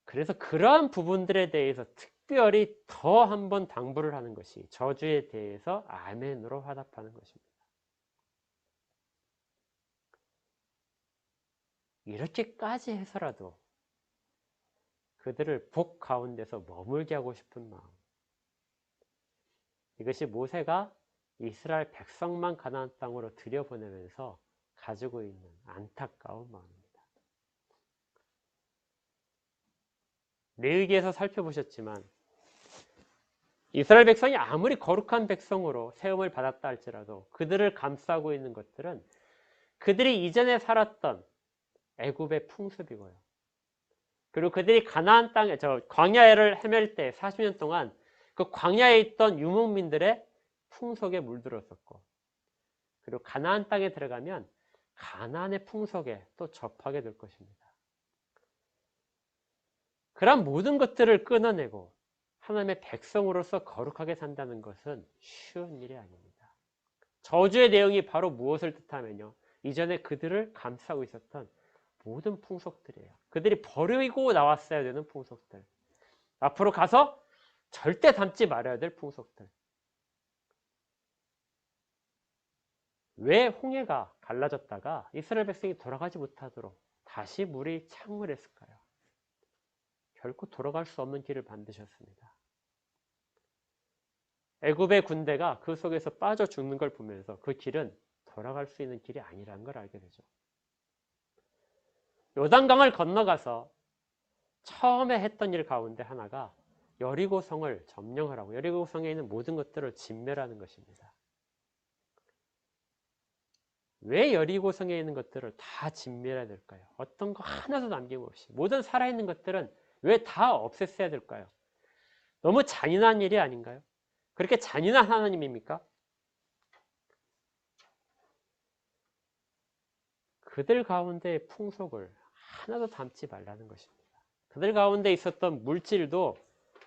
그래서 그러한 부분들에 대해서 특별히 더 한 번 당부를 하는 것이 저주에 대해서 아멘으로 화답하는 것입니다. 이렇게까지 해서라도 그들을 복 가운데서 머물게 하고 싶은 마음. 이것이 모세가 이스라엘 백성만 가나안 땅으로 들여보내면서 가지고 있는 안타까운 마음입니다. 레위기에서 살펴보셨지만 이스라엘 백성이 아무리 거룩한 백성으로 세움을 받았다 할지라도 그들을 감싸고 있는 것들은 그들이 이전에 살았던 애굽의 풍습이고요. 그리고 그들이 가나안 땅에 광야를 헤맬 때 40년 동안 그 광야에 있던 유목민들의 풍속에 물들었었고, 그리고 가나안 땅에 들어가면 가나안의 풍속에 또 접하게 될 것입니다. 그런 모든 것들을 끊어내고 하나님의 백성으로서 거룩하게 산다는 것은 쉬운 일이 아닙니다. 저주의 내용이 바로 무엇을 뜻하면요, 이전에 그들을 감싸고 있었던 모든 풍속들이에요. 그들이 버리고 나왔어야 되는 풍속들, 앞으로 가서 절대 담지 말아야 될 풍속들. 왜 홍해가 갈라졌다가 이스라엘 백성이 돌아가지 못하도록 다시 물이 창물했을까요? 결코 돌아갈 수 없는 길을 만드셨습니다. 애굽의 군대가 그 속에서 빠져 죽는 걸 보면서 그 길은 돌아갈 수 있는 길이 아니라는 걸 알게 되죠. 요단강을 건너가서 처음에 했던 일 가운데 하나가 여리고성을 점령하라고, 여리고성에 있는 모든 것들을 진멸하는 것입니다. 왜 여리고성에 있는 것들을 다 진멸해야 될까요? 어떤 거 하나도 남김없이 모든 살아있는 것들은 왜 다 없앴어야 될까요? 너무 잔인한 일이 아닌가요? 그렇게 잔인한 하나님입니까? 그들 가운데의 풍속을 하나도 담지 말라는 것입니다. 그들 가운데 있었던 물질도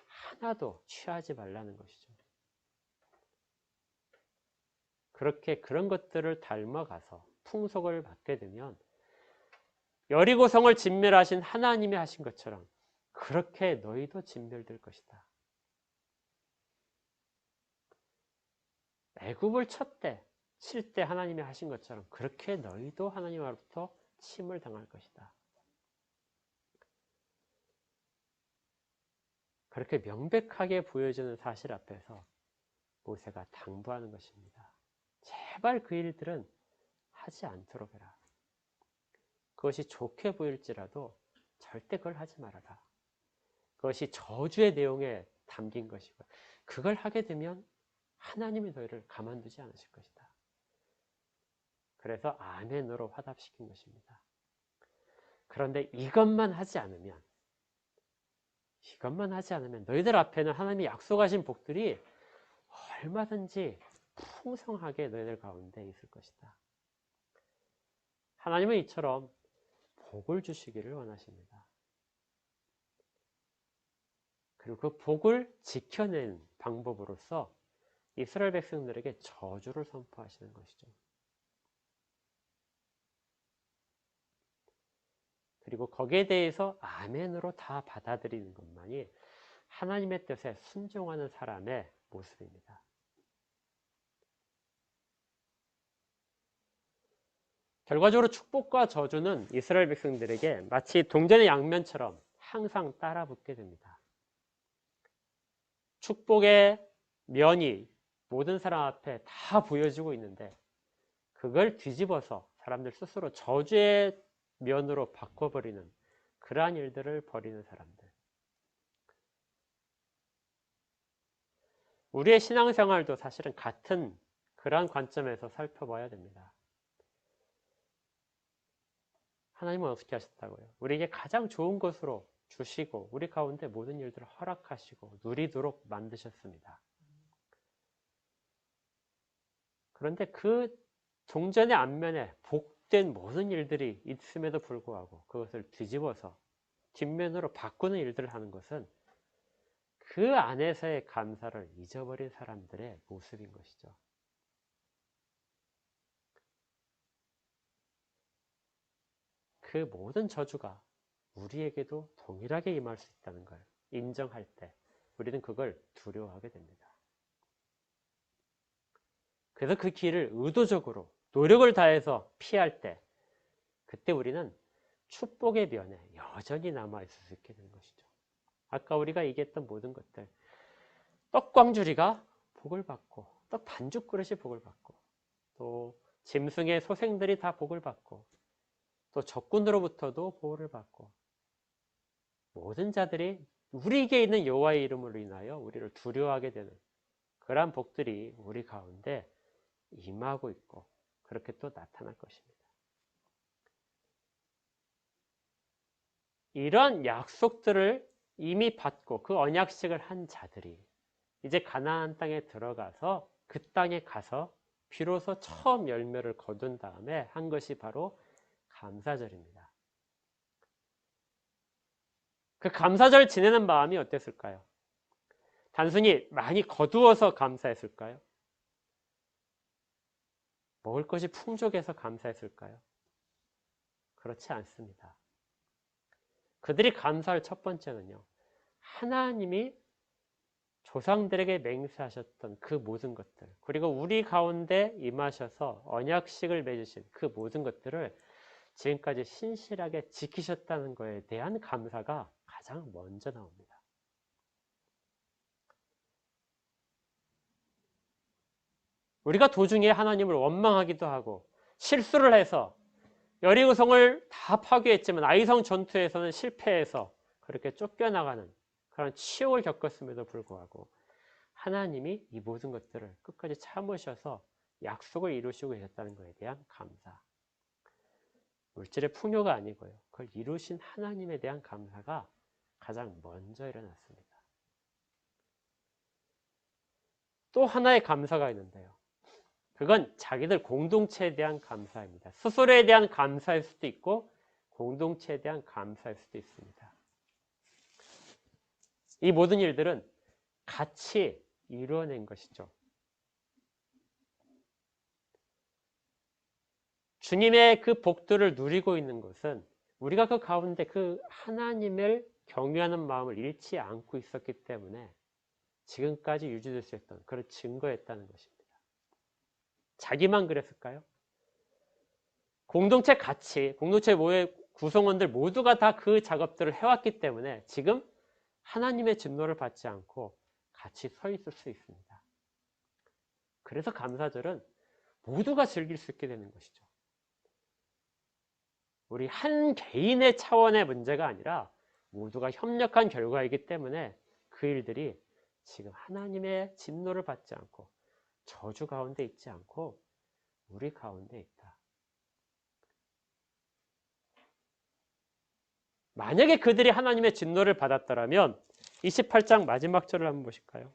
하나도 취하지 말라는 것이죠. 그렇게 그런 것들을 닮아가서 풍속을 받게 되면 여리고성을 진멸하신 하나님이 하신 것처럼 그렇게 너희도 진멸될 것이다. 애굽을 칠 때 하나님이 하신 것처럼 그렇게 너희도 하나님으로부터 침을 당할 것이다. 그렇게 명백하게 보여지는 사실 앞에서 모세가 당부하는 것입니다. 제발 그 일들은 하지 않도록 해라. 그것이 좋게 보일지라도 절대 그걸 하지 말아라. 그것이 저주의 내용에 담긴 것이고, 그걸 하게 되면 하나님이 너희를 가만두지 않으실 것이다. 그래서 아멘으로 화답시킨 것입니다. 그런데 이것만 하지 않으면 너희들 앞에는 하나님이 약속하신 복들이 얼마든지 풍성하게 너희들 가운데 있을 것이다. 하나님은 이처럼 복을 주시기를 원하십니다. 그리고 그 복을 지켜낸 방법으로서 이스라엘 백성들에게 저주를 선포하시는 것이죠. 그리고 거기에 대해서 아멘으로 다 받아들이는 것만이 하나님의 뜻에 순종하는 사람의 모습입니다. 결과적으로 축복과 저주는 이스라엘 백성들에게 마치 동전의 양면처럼 항상 따라붙게 됩니다. 축복의 면이 모든 사람 앞에 다 보여지고 있는데 그걸 뒤집어서 사람들 스스로 저주의 면으로 바꿔버리는 그러한 일들을 벌이는 사람들. 우리의 신앙생활도 사실은 같은 그러한 관점에서 살펴봐야 됩니다. 하나님은 어떻게 하셨다고요? 우리에게 가장 좋은 것으로 주시고 우리 가운데 모든 일들을 허락하시고 누리도록 만드셨습니다. 그런데 그 동전의 앞면에 복된 모든 일들이 있음에도 불구하고 그것을 뒤집어서 뒷면으로 바꾸는 일들을 하는 것은 그 안에서의 감사를 잊어버린 사람들의 모습인 것이죠. 그 모든 저주가 우리에게도 동일하게 임할 수 있다는 걸 인정할 때 우리는 그걸 두려워하게 됩니다. 그래서 그 길을 의도적으로 노력을 다해서 피할 때 그때 우리는 축복의 면에 여전히 남아있을 수 있게 되는 것이죠. 아까 우리가 얘기했던 모든 것들, 떡광주리가 복을 받고 떡 반죽 그릇이 복을 받고 또 짐승의 소생들이 다 복을 받고 또 적군으로부터도 보호를 받고 모든 자들이 우리에게 있는 여호와의 이름으로 인하여 우리를 두려워하게 되는 그러한 복들이 우리 가운데 임하고 있고 그렇게 또 나타날 것입니다. 이런 약속들을 이미 받고 그 언약식을 한 자들이 이제 가나안 땅에 들어가서 그 땅에 가서 비로소 처음 열매를 거둔 다음에 한 것이 바로 감사절입니다. 그 감사절 지내는 마음이 어땠을까요? 단순히 많이 거두어서 감사했을까요? 먹을 것이 풍족해서 감사했을까요? 그렇지 않습니다. 그들이 감사할 첫 번째는요, 하나님이 조상들에게 맹세하셨던 그 모든 것들, 그리고 우리 가운데 임하셔서 언약식을 맺으신 그 모든 것들을 지금까지 신실하게 지키셨다는 것에 대한 감사가 가장 먼저 나옵니다. 우리가 도중에 하나님을 원망하기도 하고 실수를 해서 여리고성을 다 파괴했지만 아이성 전투에서는 실패해서 그렇게 쫓겨나가는 그런 치욕을 겪었음에도 불구하고 하나님이 이 모든 것들을 끝까지 참으셔서 약속을 이루시고 계셨다는 것에 대한 감사. 물질의 풍요가 아니고요. 그걸 이루신 하나님에 대한 감사가 가장 먼저 일어났습니다. 또 하나의 감사가 있는데요. 그건 자기들 공동체에 대한 감사입니다. 스스로에 대한 감사일 수도 있고 공동체에 대한 감사일 수도 있습니다. 이 모든 일들은 같이 이루어낸 것이죠. 주님의 그 복들을 누리고 있는 것은 우리가 그 가운데 그 하나님을 경외하는 마음을 잃지 않고 있었기 때문에 지금까지 유지될 수 있던 그런 증거였다는 것입니다. 자기만 그랬을까요? 공동체 같이, 공동체 모의 구성원들 모두가 다 그 작업들을 해왔기 때문에 지금 하나님의 진노를 받지 않고 같이 서 있을 수 있습니다. 그래서 감사절은 모두가 즐길 수 있게 되는 것이죠. 우리 한 개인의 차원의 문제가 아니라 모두가 협력한 결과이기 때문에 그 일들이 지금 하나님의 진노를 받지 않고 저주 가운데 있지 않고 우리 가운데 있다. 만약에 그들이 하나님의 진노를 받았더라면 28장 마지막 절을 한번 보실까요?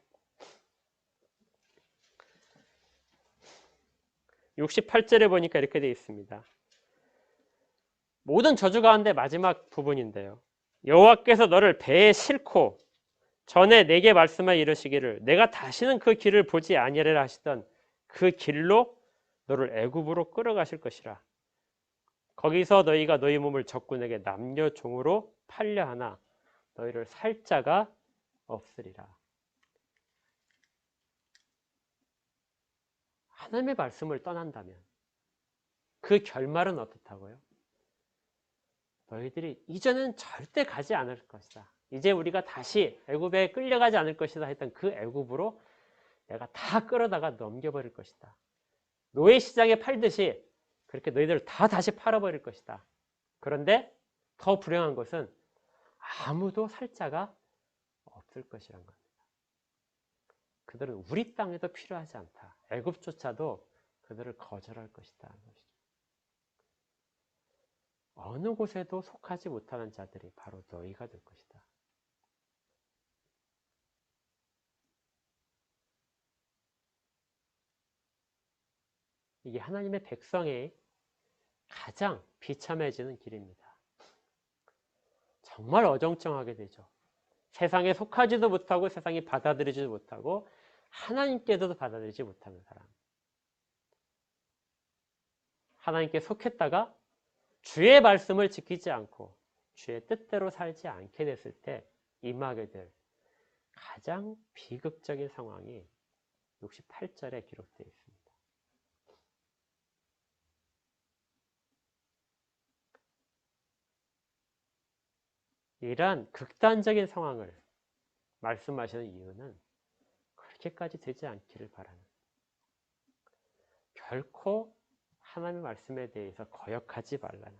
68절에 보니까 이렇게 되어 있습니다. 모든 저주 가운데 마지막 부분인데요. 여호와께서 너를 배에 싣고 전에 내게 말씀하여 이르시기를 내가 다시는 그 길을 보지 아니하리라 하시던 그 길로 너를 애굽으로 끌어가실 것이라. 거기서 너희가 너희 몸을 적군에게 남녀 종으로 팔려 하나 너희를 살 자가 없으리라. 하나님의 말씀을 떠난다면 그 결말은 어떻다고요? 너희들이 이제는 절대 가지 않을 것이다. 이제 우리가 다시 애굽에 끌려가지 않을 것이다 했던 그 애굽으로 내가 다 끌어다가 넘겨버릴 것이다. 노예 시장에 팔듯이 그렇게 너희들을 다 다시 팔아버릴 것이다. 그런데 더 불행한 것은 아무도 살 자가 없을 것이란 겁니다. 그들은 우리 땅에도 필요하지 않다. 애굽조차도 그들을 거절할 것이다. 어느 곳에도 속하지 못하는 자들이 바로 너희가 될 것이다. 이게 하나님의 백성이 가장 비참해지는 길입니다. 정말 어정쩡하게 되죠. 세상에 속하지도 못하고 세상이 받아들이지도 못하고 하나님께서도 받아들이지 못하는 사람. 하나님께 속했다가 주의 말씀을 지키지 않고 주의 뜻대로 살지 않게 됐을 때 임하게 될 가장 비극적인 상황이 68절에 기록되어 있습니다. 이러한 극단적인 상황을 말씀하시는 이유는 그렇게까지 되지 않기를 바라는, 결코 하나님의 말씀에 대해서 거역하지 말라는.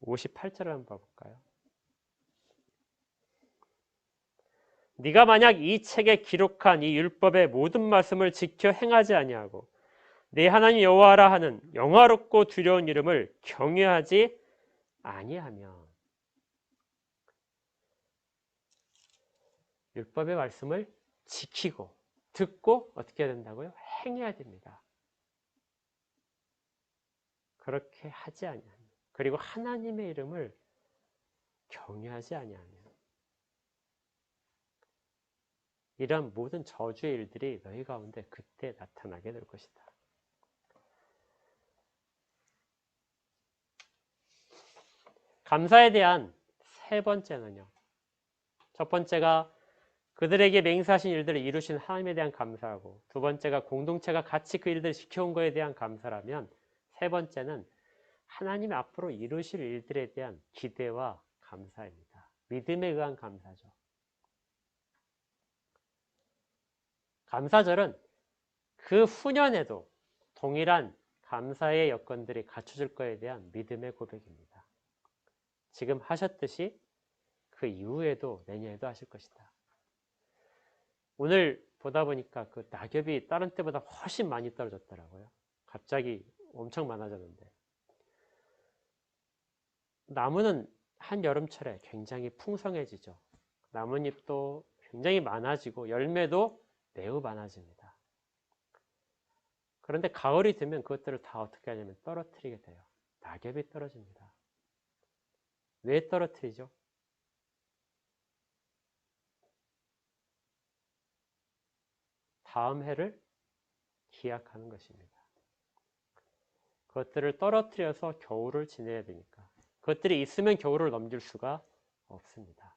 58절을 한번 봐볼까요? 네가 만약 이 책에 기록한 이 율법의 모든 말씀을 지켜 행하지 아니하고 네 하나님 여호와라 하는 영화롭고 두려운 이름을 경외하지 아니하면, 율법의 말씀을 지키고 듣고 어떻게 해야 된다고요? 행해야 됩니다. 그렇게 하지 아니하면, 그리고 하나님의 이름을 경외하지 아니하면 이런 모든 저주의 일들이 너희 가운데 그때 나타나게 될 것이다. 감사에 대한 세 번째는요. 첫 번째가 그들에게 맹세하신 일들을 이루신 하나님에 대한 감사하고, 두 번째가 공동체가 같이 그 일들을 지켜온 것에 대한 감사라면, 세 번째는 하나님 앞으로 이루실 일들에 대한 기대와 감사입니다. 믿음에 의한 감사죠. 감사절은 그 후년에도 동일한 감사의 여건들이 갖춰질 것에 대한 믿음의 고백입니다. 지금 하셨듯이 그 이후에도 내년에도 하실 것이다. 오늘 보다 보니까 그 낙엽이 다른 때보다 훨씬 많이 떨어졌더라고요. 갑자기 엄청 많아졌는데, 나무는 한여름철에 굉장히 풍성해지죠. 나뭇잎도 굉장히 많아지고 열매도 매우 많아집니다. 그런데 가을이 되면 그것들을 다 어떻게 하냐면 떨어뜨리게 돼요. 낙엽이 떨어집니다. 왜 떨어뜨리죠? 다음 해를 기약하는 것입니다. 그것들을 떨어뜨려서 겨울을 지내야 되니까. 그것들이 있으면 겨울을 넘길 수가 없습니다.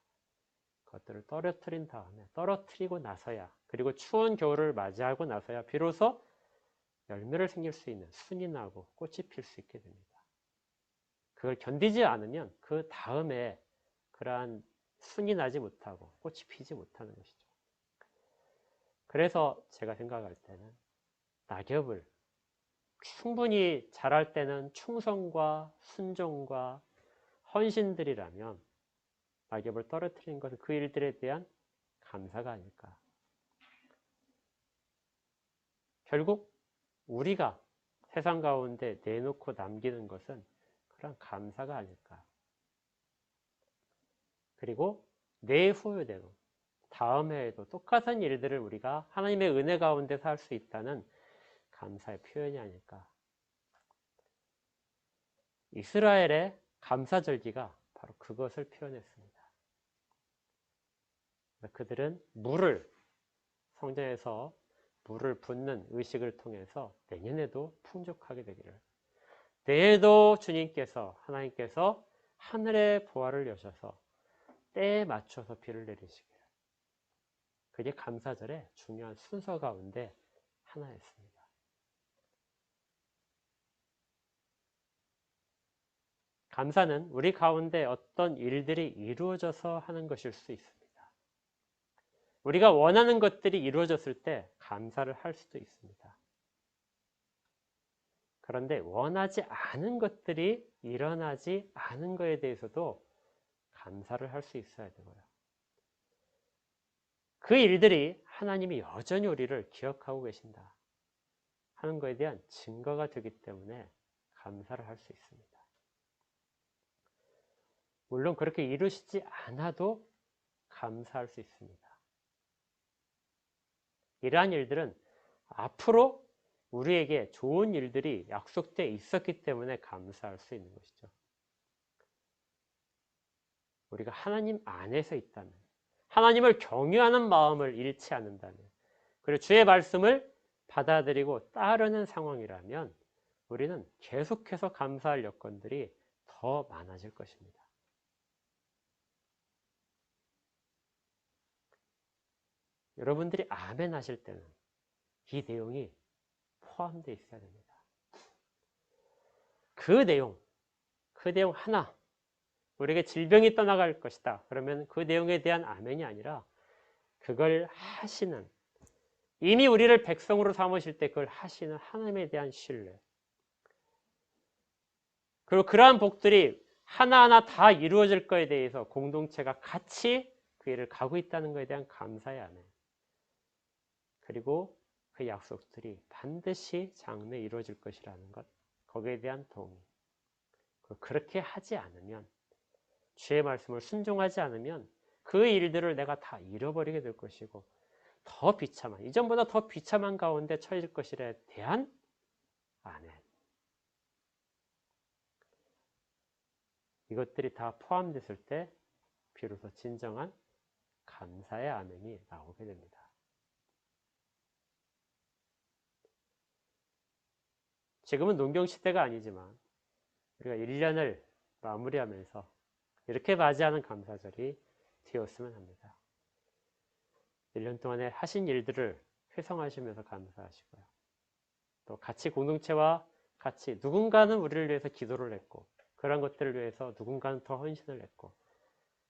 그것들을 떨어뜨린 다음에, 떨어뜨리고 나서야, 그리고 추운 겨울을 맞이하고 나서야 비로소 열매를 생길 수 있는, 순이 나고 꽃이 필 수 있게 됩니다. 그걸 견디지 않으면 그 다음에 그러한 순이 나지 못하고 꽃이 피지 못하는 것이죠. 그래서 제가 생각할 때는 낙엽을 충분히 자랄 때는 충성과 순종과 헌신들이라면 낙엽을 떨어뜨리는 것은 그 일들에 대한 감사가 아닐까. 결국 우리가 세상 가운데 내놓고 남기는 것은 그런 감사가 아닐까. 그리고 내후에도 다음 해에도 똑같은 일들을 우리가 하나님의 은혜 가운데서 할 수 있다는 감사의 표현이 아닐까. 이스라엘의 감사절기가 바로 그것을 표현했습니다. 그들은 물을, 성전에서 물을 붓는 의식을 통해서 내년에도 풍족하게 되기를, 내일도 주님께서, 하나님께서 하늘의 보화를 여셔서 때에 맞춰서 비를 내리시기를, 그게 감사절의 중요한 순서 가운데 하나였습니다. 감사는 우리 가운데 어떤 일들이 이루어져서 하는 것일 수 있습니다. 우리가 원하는 것들이 이루어졌을 때 감사를 할 수도 있습니다. 그런데 원하지 않은 것들이 일어나지 않은 것에 대해서도 감사를 할 수 있어야 되고요. 그 일들이 하나님이 여전히 우리를 기억하고 계신다 하는 것에 대한 증거가 되기 때문에 감사를 할 수 있습니다. 물론 그렇게 이루시지 않아도 감사할 수 있습니다. 이러한 일들은 앞으로 우리에게 좋은 일들이 약속되어 있었기 때문에 감사할 수 있는 것이죠. 우리가 하나님 안에서 있다면, 하나님을 경외하는 마음을 잃지 않는다면, 그리고 주의 말씀을 받아들이고 따르는 상황이라면 우리는 계속해서 감사할 여건들이 더 많아질 것입니다. 여러분들이 아멘 하실 때는 이 내용이 포함되어 있어야 됩니다. 그 내용 하나, 우리에게 질병이 떠나갈 것이다. 그러면 그 내용에 대한 아멘이 아니라 그걸 하시는, 이미 우리를 백성으로 삼으실 때 그걸 하시는 하나님에 대한 신뢰, 그리고 그러한 복들이 하나하나 다 이루어질 것에 대해서 공동체가 같이 그 일을 가고 있다는 것에 대한 감사의 아멘, 그리고 그 약속들이 반드시 장래에 이루어질 것이라는 것, 거기에 대한 동의. 그렇게 하지 않으면, 주의 말씀을 순종하지 않으면 그 일들을 내가 다 잃어버리게 될 것이고 더 비참한, 이전보다 더 비참한 가운데 처해질 것이에 대한 아멘. 이것들이 다 포함됐을 때 비로소 진정한 감사의 아멘이 나오게 됩니다. 지금은 농경시대가 아니지만 우리가 1년을 마무리하면서 이렇게 맞이하는 감사절이 되었으면 합니다. 1년 동안에 하신 일들을 회상하시면서 감사하시고요. 또 같이 공동체와 같이 누군가는 우리를 위해서 기도를 했고, 그런 것들을 위해서 누군가는 더 헌신을 했고,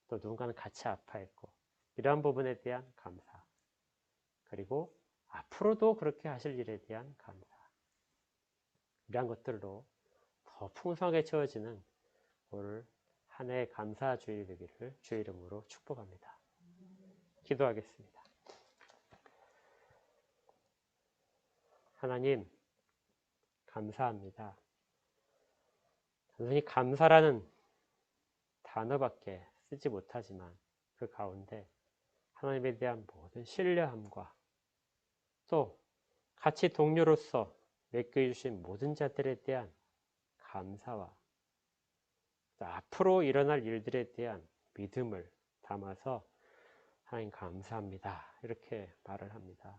또 누군가는 같이 아파했고, 이러한 부분에 대한 감사, 그리고 앞으로도 그렇게 하실 일에 대한 감사, 이러한 것들로 더 풍성하게 채워지는 올 한 해의 감사 주일이 되기를 주의 이름으로 축복합니다. 기도하겠습니다. 하나님, 감사합니다. 단순히 감사라는 단어밖에 쓰지 못하지만 그 가운데 하나님에 대한 모든 신뢰함과 또 같이 동료로서 맡겨주신 모든 자들에 대한 감사와 앞으로 일어날 일들에 대한 믿음을 담아서 하나님 감사합니다. 이렇게 말을 합니다.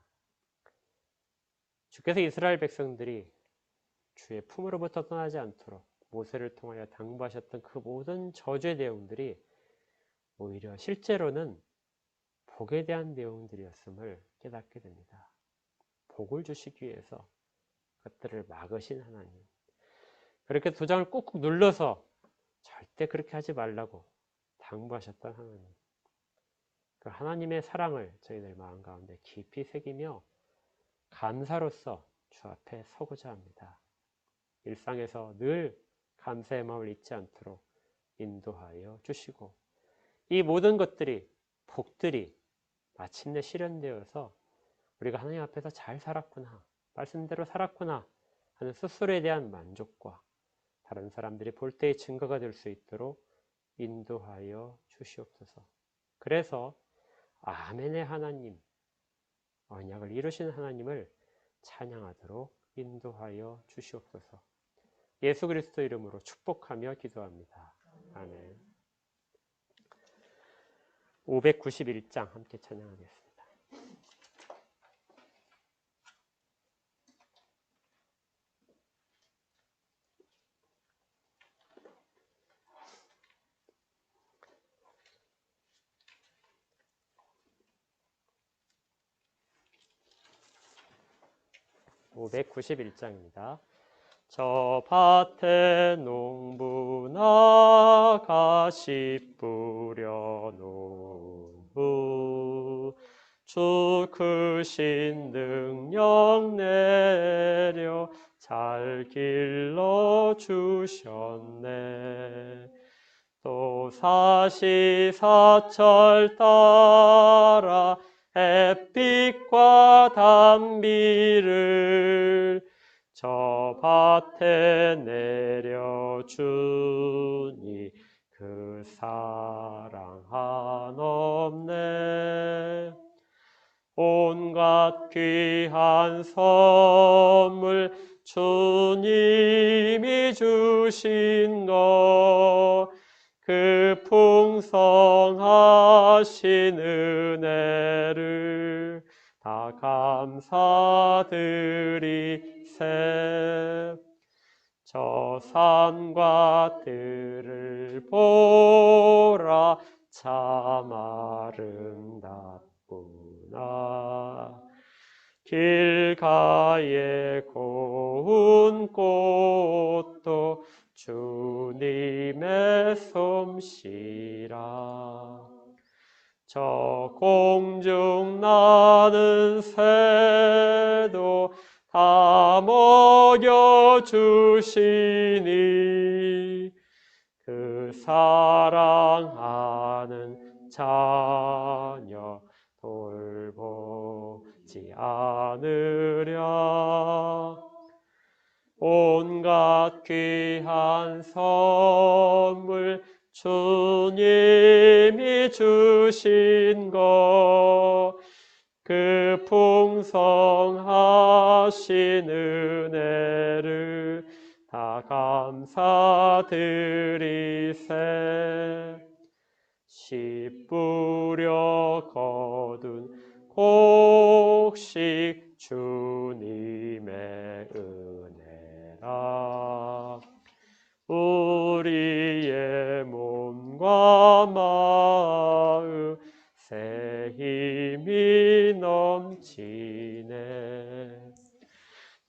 주께서 이스라엘 백성들이 주의 품으로부터 떠나지 않도록 모세를 통하여 당부하셨던 그 모든 저주의 내용들이 오히려 실제로는 복에 대한 내용들이었음을 깨닫게 됩니다. 복을 주시기 위해서 그것들을 막으신 하나님, 그렇게 도장을 꾹꾹 눌러서 절대 그렇게 하지 말라고 당부하셨던 하나님, 그 하나님의 사랑을 저희들 마음 가운데 깊이 새기며 감사로서 주 앞에 서고자 합니다. 일상에서 늘 감사의 마음을 잊지 않도록 인도하여 주시고, 이 모든 것들이, 복들이 마침내 실현되어서 우리가 하나님 앞에서 잘 살았구나, 말씀대로 살았구나 하는 스스로에 대한 만족과 다른 사람들이 볼 때의 증거가 될 수 있도록 인도하여 주시옵소서. 그래서 아멘의 하나님, 언약을 이루신 하나님을 찬양하도록 인도하여 주시옵소서. 예수 그리스도 이름으로 축복하며 기도합니다. 아멘. 591장 함께 찬양하겠습니다. (591장입니다) 저 밭에 농부나 다시 뿌려놓은 후 주 크신 능력 내려 잘 길러 주셨네. 또 사시사철 따라 햇빛과 단비를 저 밭에 내려주니 그 사랑 한없네. 온갖 귀한 선물 주님이 주신 것 그 풍성하신 은혜를 다 감사드리세. 저 산과 들을 보라 참 아름답구나. 길가에 고운 꽃도 주님의 솜씨라. 저 공중 나는 새도 다 먹여주시니 그 사랑하는 자녀 돌보지 않으랴. 온갖 귀한 선물 주님이 주신 것 그 풍성하신 은혜를 다 감사드리세. 씨 뿌려 거둔 곡식 주님의 은혜라. 우리의 몸과 마음 새 힘이 넘치네.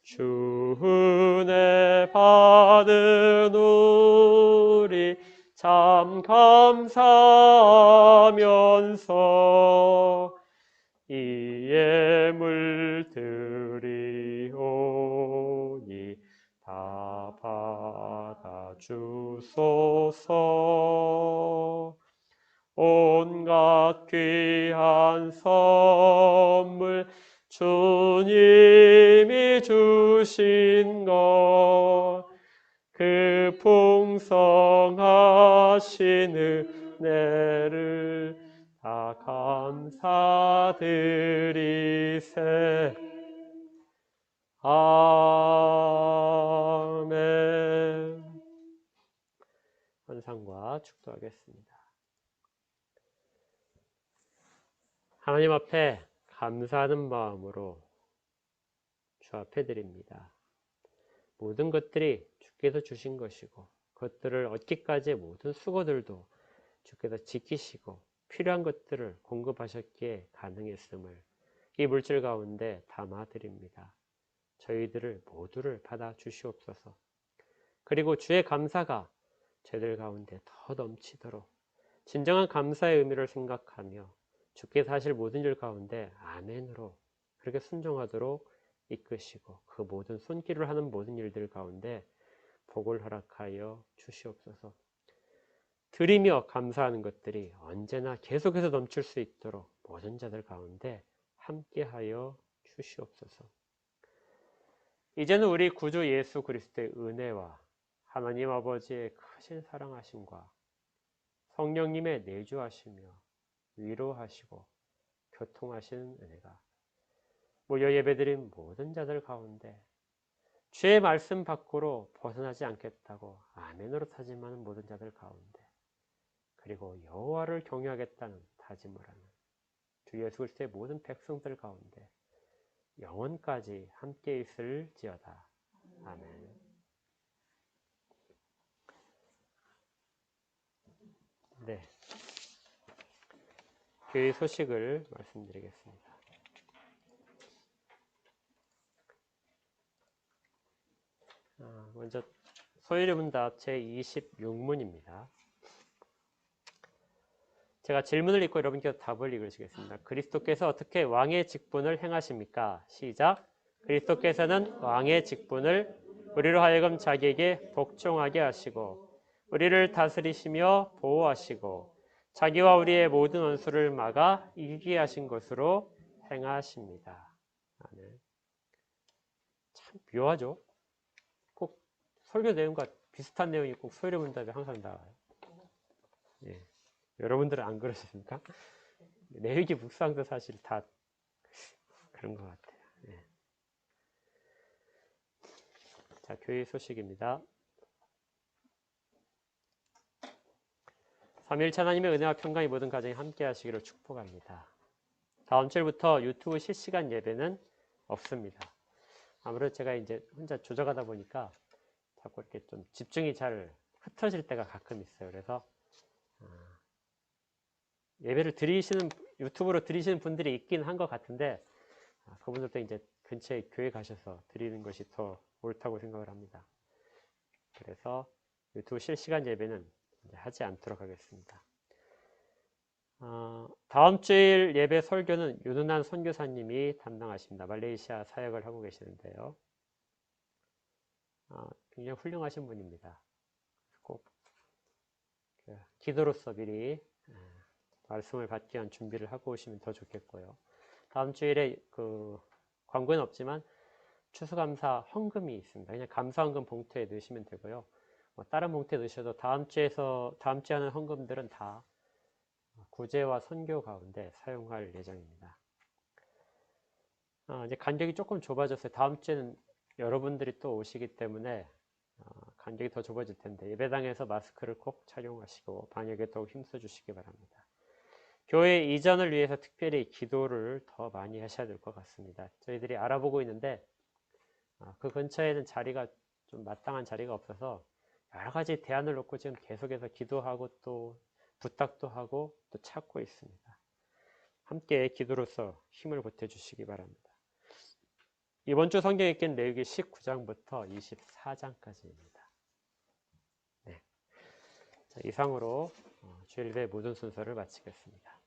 주 은혜 받은 우리 참 감사하면서 이에 물들이오니 다 받아주소서. 온갖 귀한 선물 주님이 주신 것 그 풍성하신 은혜를 다 감사드리세. 아멘. 헌상과 축도하겠습니다. 하나님 앞에 감사하는 마음으로 주 앞에 드립니다. 모든 것들이 주께서 주신 것이고 그것들을 얻기까지의 모든 수고들도 주께서 지키시고 필요한 것들을 공급하셨기에 가능했음을 이 물질 가운데 담아드립니다. 저희들을 모두를 받아 주시옵소서. 그리고 주의 감사가 저희들 가운데 더 넘치도록 진정한 감사의 의미를 생각하며 주께서 하실 모든 일 가운데 아멘으로 그렇게 순종하도록 이끄시고 그 모든 손길을 하는 모든 일들 가운데 복을 허락하여 주시옵소서. 드리며 감사하는 것들이 언제나 계속해서 넘칠 수 있도록 모든 자들 가운데 함께하여 주시옵소서. 이제는 우리 구주 예수 그리스도의 은혜와 하나님 아버지의 크신 사랑하심과 성령님의 내주하시며 위로하시고 교통하시는 은혜가 모여 예배드린 모든 자들 가운데 주의 말씀 밖으로 벗어나지 않겠다고 아멘으로 다짐하는 모든 자들 가운데 그리고 여호와를 경외하겠다는 다짐을 하는 주 예수 그리스도의 모든 백성들 가운데 영원까지 함께 있을지어다. 아멘. 네, 교회 소식을 말씀드리겠습니다. 먼저 소위문답 제26문입니다. 제가 질문을 읽고 여러분께서 답을 읽으시겠습니다. 그리스도께서 어떻게 왕의 직분을 행하십니까? 시작. 그리스도께서는 왕의 직분을 우리로 하여금 자기에게 복종하게 하시고 우리를 다스리시며 보호하시고 자기와 우리의 모든 원수를 막아 이기게 하신 것으로 행하십니다. 아멘. 참 묘하죠? 꼭 설교 내용과 비슷한 내용이 꼭 소요리 문답에 항상 나와요. 예. 여러분들은 안 그러십니까? 내위기 묵상도 사실 다 그런 것 같아요. 예. 자, 교회 소식입니다. 3일차 하나님의 은혜와 평강이 모든 가정에 함께 하시기를 축복합니다. 다음 주부터 유튜브 실시간 예배는 없습니다. 아무래도 제가 이제 혼자 조정하다 보니까 자꾸 이렇게 좀 집중이 잘 흩어질 때가 가끔 있어요. 그래서 예배를 유튜브로 드리시는 분들이 있긴 한 것 같은데 그분들도 이제 근처에 교회 가셔서 드리는 것이 더 옳다고 생각을 합니다. 그래서 유튜브 실시간 예배는 이제 하지 않도록 하겠습니다. 다음 주일 예배 설교는 윤은한 선교사님이 담당하십니다. 말레이시아 사역을 하고 계시는데요. 굉장히 훌륭하신 분입니다. 꼭 기도로서 미리 말씀을 받기 위한 준비를 하고 오시면 더 좋겠고요. 다음 주일에 그 광고는 없지만 추수감사 헌금이 있습니다. 그냥 감사헌금 봉투에 넣으시면 되고요. 다른 봉투에 넣으셔도 다음 주에 하는 헌금들은 다 구제와 선교 가운데 사용할 예정입니다. 이제 간격이 조금 좁아졌어요. 다음 주에는 여러분들이 또 오시기 때문에 간격이 더 좁아질 텐데 예배당에서 마스크를 꼭 착용하시고 방역에 더욱 힘써 주시기 바랍니다. 교회 이전을 위해서 특별히 기도를 더 많이 하셔야 될 것 같습니다. 저희들이 알아보고 있는데 그 근처에는 자리가 좀 마땅한 자리가 없어서 여러 가지 대안을 놓고 지금 계속해서 기도하고 또 부탁도 하고 또 찾고 있습니다. 함께 기도로서 힘을 보태주시기 바랍니다. 이번 주 성경 읽기는 레위기 19장부터 24장까지입니다. 네. 자, 이상으로 주일의 모든 순서를 마치겠습니다.